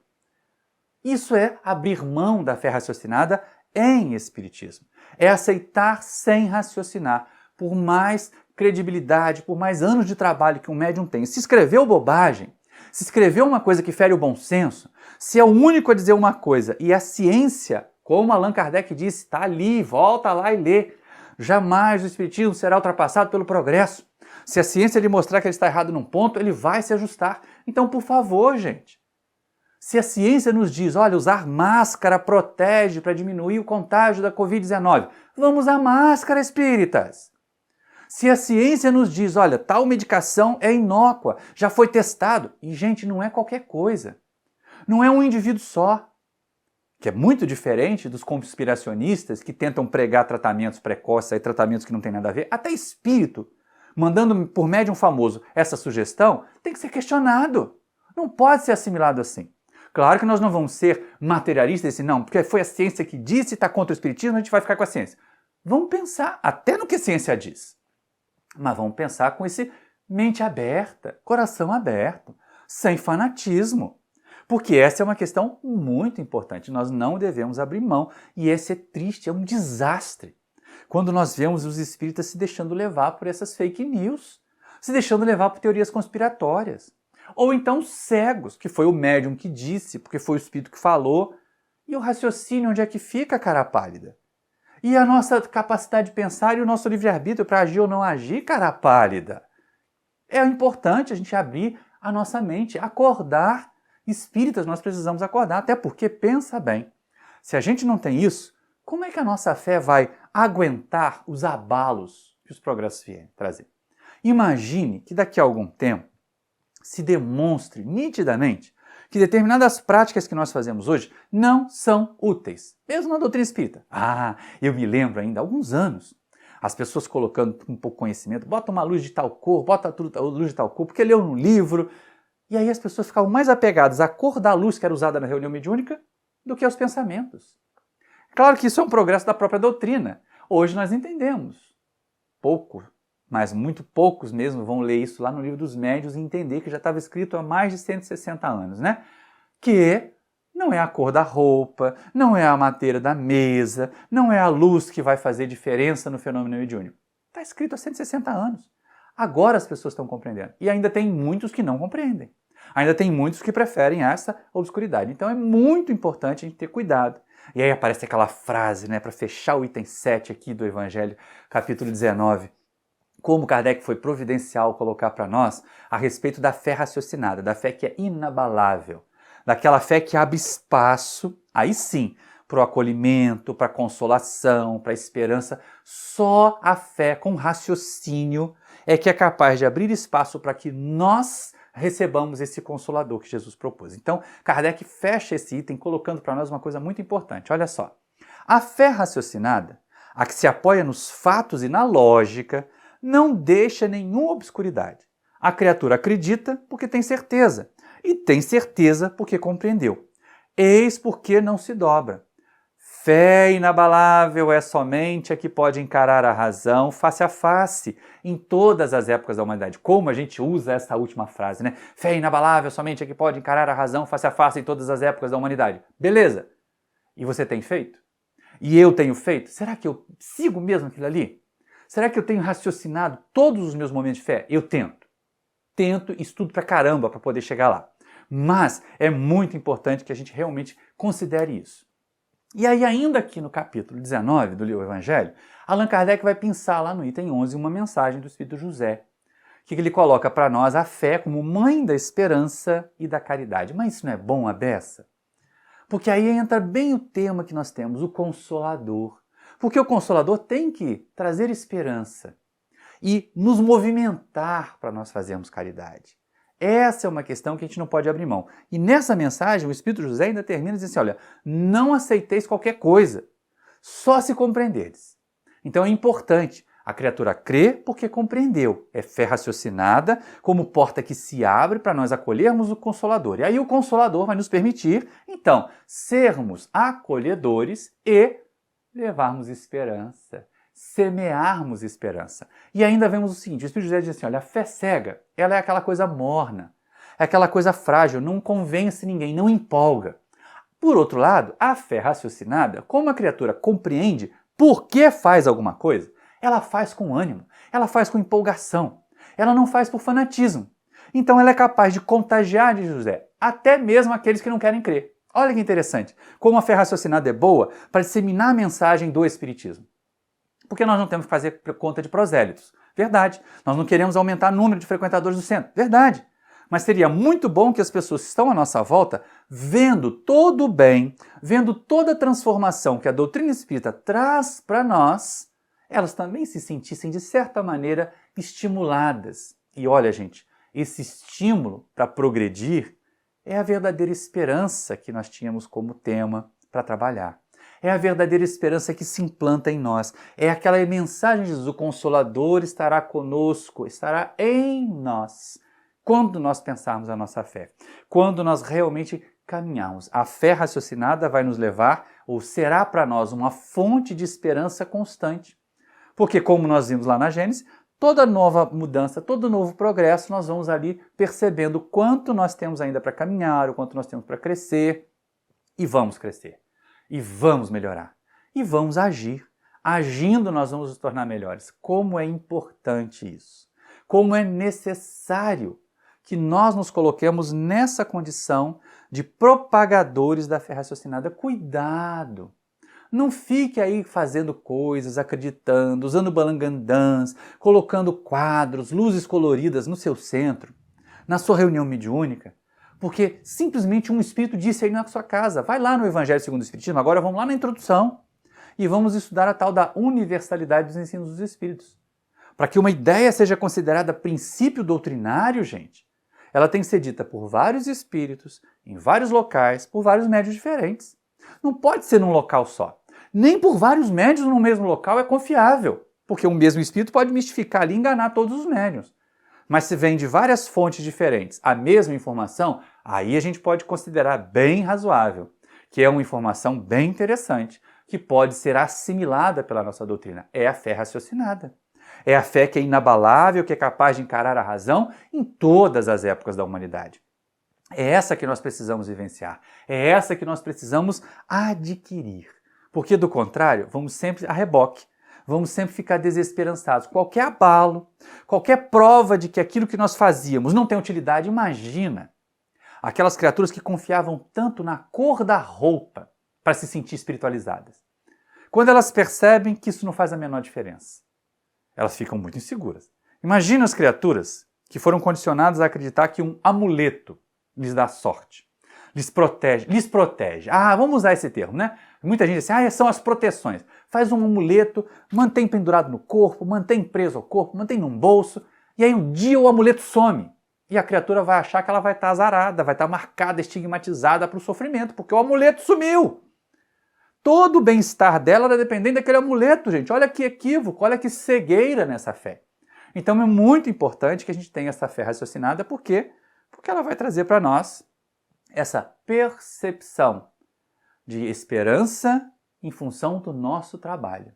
isso é abrir mão da fé raciocinada em espiritismo. É aceitar sem raciocinar, por mais credibilidade, por mais anos de trabalho que um médium tem. Se escreveu bobagem, se escreveu uma coisa que fere o bom senso, se é o único a dizer uma coisa e a ciência, como Allan Kardec disse, está ali, volta lá e lê. Jamais o espiritismo será ultrapassado pelo progresso. Se a ciência lhe mostrar que ele está errado num ponto, ele vai se ajustar. Então, por favor, gente, se a ciência nos diz, olha, usar máscara protege para diminuir o contágio da Covid-19, vamos usar máscara, espíritas. Se a ciência nos diz, olha, tal medicação é inócua, já foi testado, e gente, não é qualquer coisa. Não é um indivíduo só, que é muito diferente dos conspiracionistas que tentam pregar tratamentos precoces e tratamentos que não tem nada a ver. Até espírito, mandando por médium famoso essa sugestão, tem que ser questionado. Não pode ser assimilado assim. Claro que nós não vamos ser materialistas e dizer, não, porque foi a ciência que disse e está contra o espiritismo, a gente vai ficar com a ciência. Vamos pensar até no que a ciência diz. Mas vamos pensar com esse mente aberta, coração aberto, sem fanatismo. Porque essa é uma questão muito importante, nós não devemos abrir mão. E esse é triste, é um desastre. Quando nós vemos os espíritas se deixando levar por essas fake news, se deixando levar por teorias conspiratórias. Ou então cegos, que foi o médium que disse, porque foi o espírito que falou. E o raciocínio, onde é que fica, cara pálida? E a nossa capacidade de pensar e o nosso livre-arbítrio para agir ou não agir, cara pálida? É importante a gente abrir a nossa mente, acordar. Espíritas, nós precisamos acordar, até porque, pensa bem, se a gente não tem isso, como é que a nossa fé vai aguentar os abalos que os progressos vierem trazer? Imagine que daqui a algum tempo se demonstre nitidamente que determinadas práticas que nós fazemos hoje não são úteis, mesmo na doutrina espírita. Eu me lembro ainda, há alguns anos, as pessoas colocando um pouco de conhecimento, bota uma luz de tal cor, bota luz de tal cor, porque leu no livro. E aí as pessoas ficavam mais apegadas à cor da luz que era usada na reunião mediúnica do que aos pensamentos. Claro que isso é um progresso da própria doutrina. Hoje nós entendemos. Pouco, mas muito poucos mesmo vão ler isso lá no Livro dos Médiuns e entender que já estava escrito há mais de 160 anos, né? Que não é a cor da roupa, não é a madeira da mesa, não é a luz que vai fazer diferença no fenômeno mediúnico. Está escrito há 160 anos. Agora as pessoas estão compreendendo. E ainda tem muitos que não compreendem. Ainda tem muitos que preferem essa obscuridade. Então é muito importante a gente ter cuidado. E aí aparece aquela frase, né, para fechar o item 7 aqui do Evangelho, capítulo 19. Como Kardec foi providencial colocar para nós a respeito da fé raciocinada, da fé que é inabalável, daquela fé que abre espaço, aí sim, para o acolhimento, para a consolação, para a esperança. Só a fé com raciocínio é que é capaz de abrir espaço para que nós recebamos esse consolador que Jesus propôs. Então, Kardec fecha esse item colocando para nós uma coisa muito importante. Olha só, a fé raciocinada, a que se apoia nos fatos e na lógica, não deixa nenhuma obscuridade. A criatura acredita porque tem certeza, e tem certeza porque compreendeu. Eis porque não se dobra. Fé inabalável é somente a que pode encarar a razão face a face em todas as épocas da humanidade. Como a gente usa essa última frase, né? Fé inabalável é somente a que pode encarar a razão face a face em todas as épocas da humanidade. Beleza. E você tem feito? E eu tenho feito? Será que eu sigo mesmo aquilo ali? Será que eu tenho raciocinado todos os meus momentos de fé? Eu tento. Tento, estudo pra caramba para poder chegar lá. Mas é muito importante que a gente realmente considere isso. E aí, ainda aqui no capítulo 19 do livro Evangelho, Allan Kardec vai pensar lá no item 11 uma mensagem do Espírito José, que ele coloca para nós a fé como mãe da esperança e da caridade. Mas isso não é bom, a beça? Porque aí entra bem o tema que nós temos, o Consolador. Porque o Consolador tem que trazer esperança e nos movimentar para nós fazermos caridade. Essa é uma questão que a gente não pode abrir mão. E nessa mensagem, o Espírito José ainda termina dizendo assim, olha, não aceiteis qualquer coisa, só se compreenderes. Então é importante, a criatura crê porque compreendeu. É fé raciocinada como porta que se abre para nós acolhermos o Consolador. E aí o Consolador vai nos permitir, então, sermos acolhedores e levarmos esperança, semearmos esperança. E ainda vemos o seguinte, o Espírito José diz assim, olha, a fé cega, ela é aquela coisa morna, é aquela coisa frágil, não convence ninguém, não empolga. Por outro lado, a fé raciocinada, como a criatura compreende por que faz alguma coisa, ela faz com ânimo, ela faz com empolgação, ela não faz por fanatismo. Então ela é capaz de contagiar, diz José, até mesmo aqueles que não querem crer. Olha que interessante, como a fé raciocinada é boa para disseminar a mensagem do Espiritismo. Porque nós não temos que fazer conta de prosélitos. Verdade. Nós não queremos aumentar o número de frequentadores do centro. Verdade. Mas seria muito bom que as pessoas que estão à nossa volta, vendo todo o bem, vendo toda a transformação que a doutrina espírita traz para nós, elas também se sentissem, de certa maneira, estimuladas. E olha, gente, esse estímulo para progredir é a verdadeira esperança que nós tínhamos como tema para trabalhar. É a verdadeira esperança que se implanta em nós. É aquela mensagem de Jesus: o Consolador estará conosco, estará em nós. Quando nós pensarmos a nossa fé, quando nós realmente caminharmos, a fé raciocinada vai nos levar, ou será para nós, uma fonte de esperança constante. Porque, como nós vimos lá na Gênesis, toda nova mudança, todo novo progresso, nós vamos ali percebendo o quanto nós temos ainda para caminhar, o quanto nós temos para crescer, e vamos crescer, e vamos melhorar, e vamos agir. Agindo, nós vamos nos tornar melhores. Como é importante isso! Como é necessário que nós nos coloquemos nessa condição de propagadores da fé raciocinada. Cuidado! Não fique aí fazendo coisas, acreditando, usando balangandãs, colocando quadros, luzes coloridas no seu centro, na sua reunião mediúnica, porque simplesmente um espírito disse aí na sua casa. Vai lá no Evangelho segundo o Espiritismo, agora vamos lá na introdução e vamos estudar a tal da universalidade dos ensinos dos espíritos. Para que uma ideia seja considerada princípio doutrinário, gente, ela tem que ser dita por vários espíritos, em vários locais, por vários médiuns diferentes. Não pode ser num local só. Nem por vários médiuns no mesmo local é confiável, porque o mesmo espírito pode mistificar ali e enganar todos os médiuns. Mas se vem de várias fontes diferentes a mesma informação, aí a gente pode considerar bem razoável, que é uma informação bem interessante, que pode ser assimilada pela nossa doutrina. É a fé raciocinada. É a fé que é inabalável, que é capaz de encarar a razão em todas as épocas da humanidade. É essa que nós precisamos vivenciar. É essa que nós precisamos adquirir. Porque, do contrário, vamos sempre a reboque. Vamos sempre ficar desesperançados. Qualquer abalo, qualquer prova de que aquilo que nós fazíamos não tem utilidade, imagina aquelas criaturas que confiavam tanto na cor da roupa para se sentir espiritualizadas. Quando elas percebem que isso não faz a menor diferença, elas ficam muito inseguras. Imagina as criaturas que foram condicionadas a acreditar que um amuleto lhes dá sorte, lhes protege. Ah, vamos usar esse termo, né? Muita gente diz assim, são as proteções. Faz um amuleto, mantém pendurado no corpo, mantém preso ao corpo, mantém num bolso, e aí um dia o amuleto some. E a criatura vai achar que ela vai estar azarada, vai estar marcada, estigmatizada para o sofrimento, porque o amuleto sumiu. Todo o bem-estar dela era dependente daquele amuleto, gente. Olha que equívoco, olha que cegueira nessa fé. Então é muito importante que a gente tenha essa fé raciocinada. Por quê? Porque ela vai trazer para nós essa percepção de esperança em função do nosso trabalho,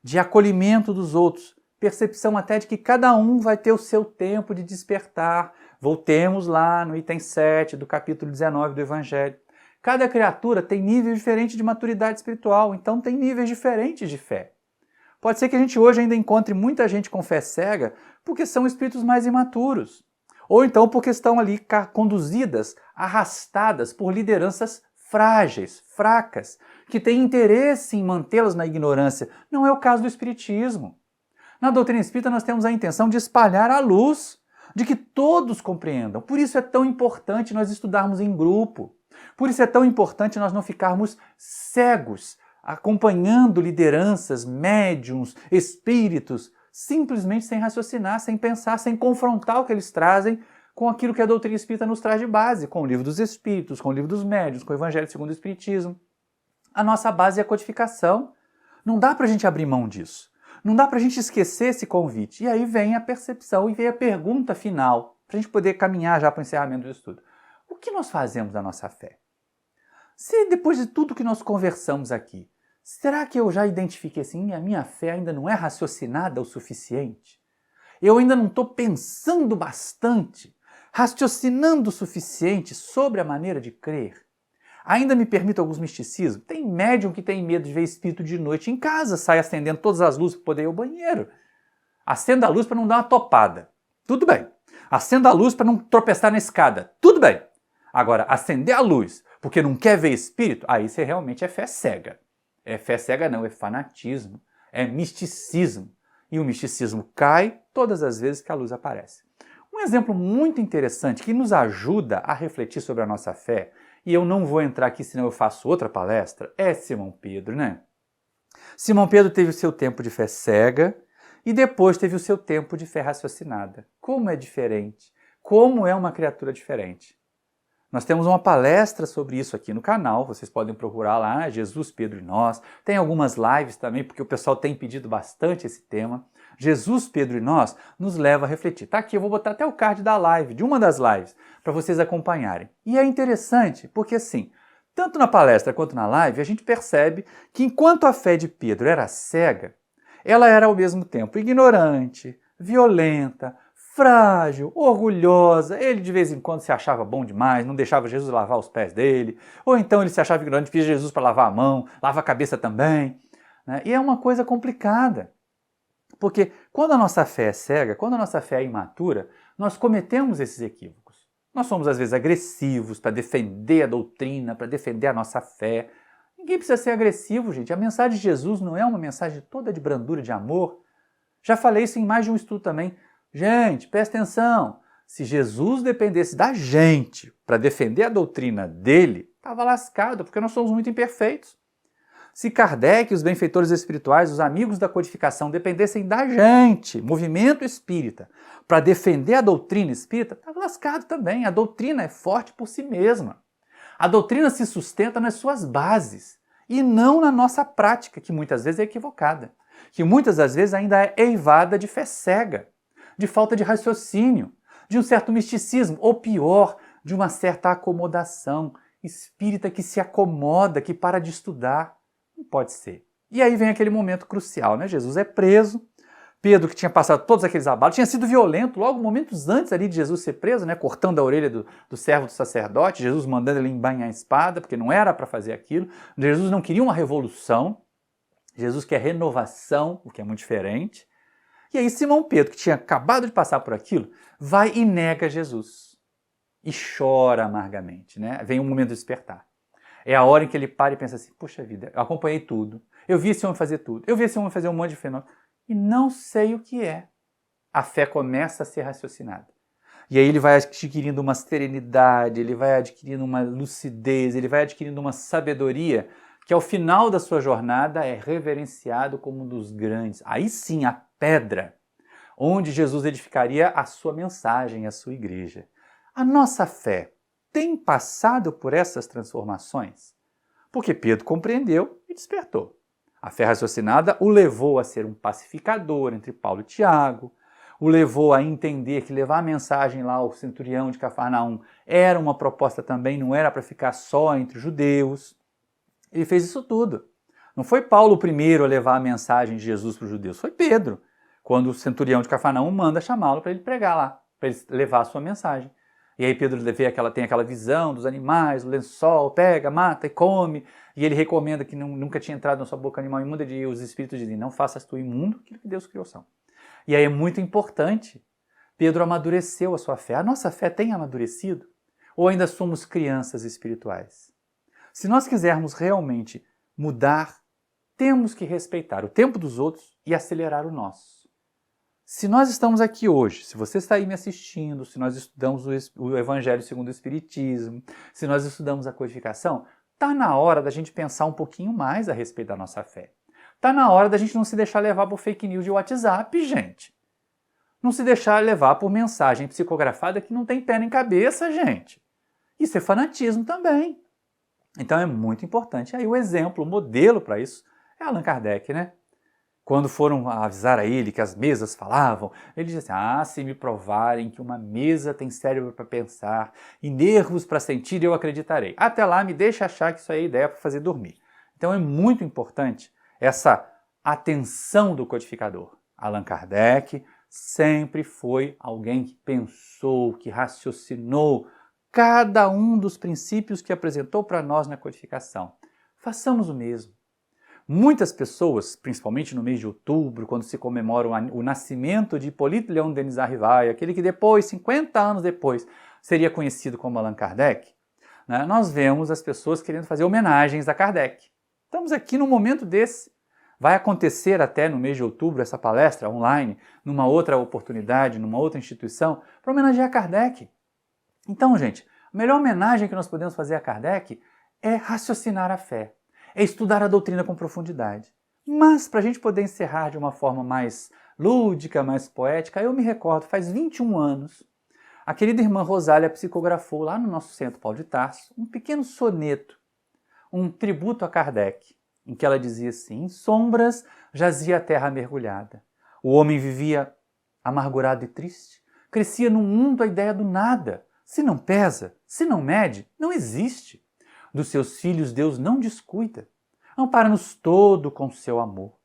de acolhimento dos outros, percepção até de que cada um vai ter o seu tempo de despertar. Voltemos lá no item 7 do capítulo 19 do Evangelho. Cada criatura tem nível diferente de maturidade espiritual, então tem níveis diferentes de fé. Pode ser que a gente hoje ainda encontre muita gente com fé cega porque são espíritos mais imaturos, ou então porque estão ali conduzidas, arrastadas por lideranças frágeis, fracas, que têm interesse em mantê-las na ignorância. Não é o caso do espiritismo. Na doutrina espírita nós temos a intenção de espalhar a luz, de que todos compreendam. Por isso é tão importante nós estudarmos em grupo. Por isso é tão importante nós não ficarmos cegos, acompanhando lideranças, médiuns, espíritos, simplesmente sem raciocinar, sem pensar, sem confrontar o que eles trazem com aquilo que a doutrina espírita nos traz de base, com o Livro dos Espíritos, com o Livro dos Médiuns, com o Evangelho segundo o Espiritismo. A nossa base é a codificação. Não dá para a gente abrir mão disso. Não dá para a gente esquecer esse convite. E aí vem a percepção e vem a pergunta final, para a gente poder caminhar já para o encerramento do estudo. O que nós fazemos da nossa fé? Se depois de tudo que nós conversamos aqui, será que eu já identifiquei assim, a minha fé ainda não é raciocinada o suficiente? Eu ainda não estou pensando bastante, raciocinando o suficiente sobre a maneira de crer? Ainda me permito alguns misticismos? Tem médium que tem medo de ver espírito de noite em casa, sai acendendo todas as luzes para poder ir ao banheiro. Acenda a luz para não dar uma topada. Tudo bem. Acenda a luz para não tropeçar na escada. Tudo bem. Agora, acender a luz porque não quer ver espírito, aí você realmente é fé cega. É fé cega não, é fanatismo, é misticismo. e o misticismo cai todas as vezes que a luz aparece. Um exemplo muito interessante que nos ajuda a refletir sobre a nossa fé, e eu não vou entrar aqui senão eu faço outra palestra, é Simão Pedro, né? Simão Pedro teve o seu tempo de fé cega e depois teve o seu tempo de fé raciocinada. Como é diferente, como é uma criatura diferente. Nós temos uma palestra sobre isso aqui no canal, vocês podem procurar lá, Jesus, Pedro e Nós. Tem algumas lives também, porque o pessoal tem pedido bastante esse tema. Jesus, Pedro e Nós nos leva a refletir. Tá aqui, eu vou botar até o card da live, de uma das lives, para vocês acompanharem. E é interessante, porque assim, tanto na palestra quanto na live, a gente percebe que enquanto a fé de Pedro era cega, ela era ao mesmo tempo ignorante, violenta, frágil, orgulhosa, ele de vez em quando se achava bom demais, não deixava Jesus lavar os pés dele, ou então ele se achava ignorante, pedia Jesus para lavar a mão, lava a cabeça também. Né? E é uma coisa complicada, porque quando a nossa fé é cega, quando a nossa fé é imatura, nós cometemos esses equívocos. Nós somos às vezes agressivos para defender a doutrina, para defender a nossa fé. Ninguém precisa ser agressivo, gente. A mensagem de Jesus não é uma mensagem toda de brandura, de amor. Já falei isso em mais de um estudo também. Gente, presta atenção, se Jesus dependesse da gente para defender a doutrina dele, estava lascado, porque nós somos muito imperfeitos. Se Kardec, os benfeitores espirituais, os amigos da codificação dependessem da gente, movimento espírita, para defender a doutrina espírita, estava lascado também. A doutrina é forte por si mesma. A doutrina se sustenta nas suas bases e não na nossa prática, que muitas vezes é equivocada, que muitas das vezes ainda é eivada de fé cega, de falta de raciocínio, de um certo misticismo, ou pior, de uma certa acomodação espírita que se acomoda, que para de estudar. Não pode ser. E aí vem aquele momento crucial, né? Jesus é preso, Pedro, que tinha passado todos aqueles abalos, tinha sido violento logo momentos antes ali de Jesus ser preso, né? Cortando a orelha do servo do sacerdote, Jesus mandando ele embainhar a espada, porque não era para fazer aquilo. Jesus não queria uma revolução, Jesus quer renovação, o que é muito diferente. E aí Simão Pedro, que tinha acabado de passar por aquilo, vai e nega Jesus. E chora amargamente, né? Vem um momento de despertar. É a hora em que ele para e pensa assim, puxa vida, eu acompanhei tudo, eu vi esse homem fazer tudo, eu vi esse homem fazer um monte de fenômeno, e não sei o que é. A fé começa a ser raciocinada. E aí ele vai adquirindo uma serenidade, ele vai adquirindo uma lucidez, ele vai adquirindo uma sabedoria, que ao final da sua jornada é reverenciado como um dos grandes. Aí sim, a pedra, onde Jesus edificaria a sua mensagem, a sua igreja. A nossa fé tem passado por essas transformações? Porque Pedro compreendeu e despertou. A fé raciocinada o levou a ser um pacificador entre Paulo e Tiago, o levou a entender que levar a mensagem lá ao centurião de Cafarnaum era uma proposta também, não era para ficar só entre os judeus. Ele fez isso tudo. Não foi Paulo o primeiro a levar a mensagem de Jesus para os judeus, foi Pedro, quando o centurião de Cafarnaum manda chamá-lo para ele pregar lá, para ele levar a sua mensagem. E aí Pedro tem aquela visão dos animais, o lençol, pega, mata e come, e ele recomenda que nunca tinha entrado na sua boca animal imundo, e os espíritos dizem, não faças tu imundo aquilo que Deus criou são. E aí é muito importante, Pedro amadureceu a sua fé. A nossa fé tem amadurecido? Ou ainda somos crianças espirituais? Se nós quisermos realmente mudar, temos que respeitar o tempo dos outros e acelerar o nosso. Se nós estamos aqui hoje, se você está aí me assistindo, se nós estudamos o Evangelho segundo o Espiritismo, se nós estudamos a codificação, está na hora da gente pensar um pouquinho mais a respeito da nossa fé. Está na hora da gente não se deixar levar por fake news de WhatsApp, gente. Não se deixar levar por mensagem psicografada que não tem pé nem cabeça, gente. Isso é fanatismo também. Então é muito importante. Aí o exemplo, o modelo para isso é Allan Kardec, né? Quando foram avisar a ele que as mesas falavam, ele disse assim, se me provarem que uma mesa tem cérebro para pensar e nervos para sentir, eu acreditarei. Até lá, me deixa achar que isso aí é ideia para fazer dormir. Então é muito importante essa atenção do codificador. Allan Kardec sempre foi alguém que pensou, que raciocinou cada um dos princípios que apresentou para nós na codificação. Façamos o mesmo. Muitas pessoas, principalmente no mês de outubro, quando se comemora o nascimento de Hippolyte Léon Denis Arrivai, aquele que depois, 50 anos depois, seria conhecido como Allan Kardec, né? Nós vemos as pessoas querendo fazer homenagens a Kardec. Estamos aqui num momento desse, Vai acontecer até no mês de outubro essa palestra online, numa outra oportunidade, numa outra instituição, para homenagear Kardec. Então, gente, a melhor homenagem que nós podemos fazer a Kardec é raciocinar a fé, é estudar a doutrina com profundidade. Mas, para a gente poder encerrar de uma forma mais lúdica, mais poética, eu me recordo, faz 21 anos, a querida irmã Rosália psicografou lá no nosso centro Paulo de Tarso um pequeno soneto, um tributo a Kardec, em que ela dizia assim: em sombras jazia a terra mergulhada. O homem vivia amargurado e triste, crescia num mundo a ideia do nada. Se não pesa, se não mede, não existe. Dos seus filhos Deus não descuida. Ampara-nos todo com seu amor.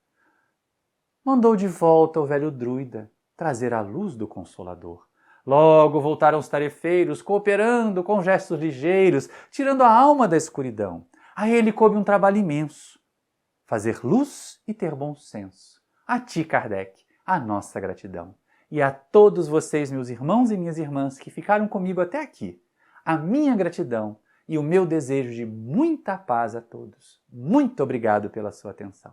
Mandou de volta o velho druida trazer a luz do Consolador. Logo voltaram os tarefeiros, cooperando com gestos ligeiros, tirando a alma da escuridão. A ele coube um trabalho imenso: fazer luz e ter bom senso. A ti, Kardec, a nossa gratidão. E a todos vocês, meus irmãos e minhas irmãs, que ficaram comigo até aqui, a minha gratidão e o meu desejo de muita paz a todos. Muito obrigado pela sua atenção.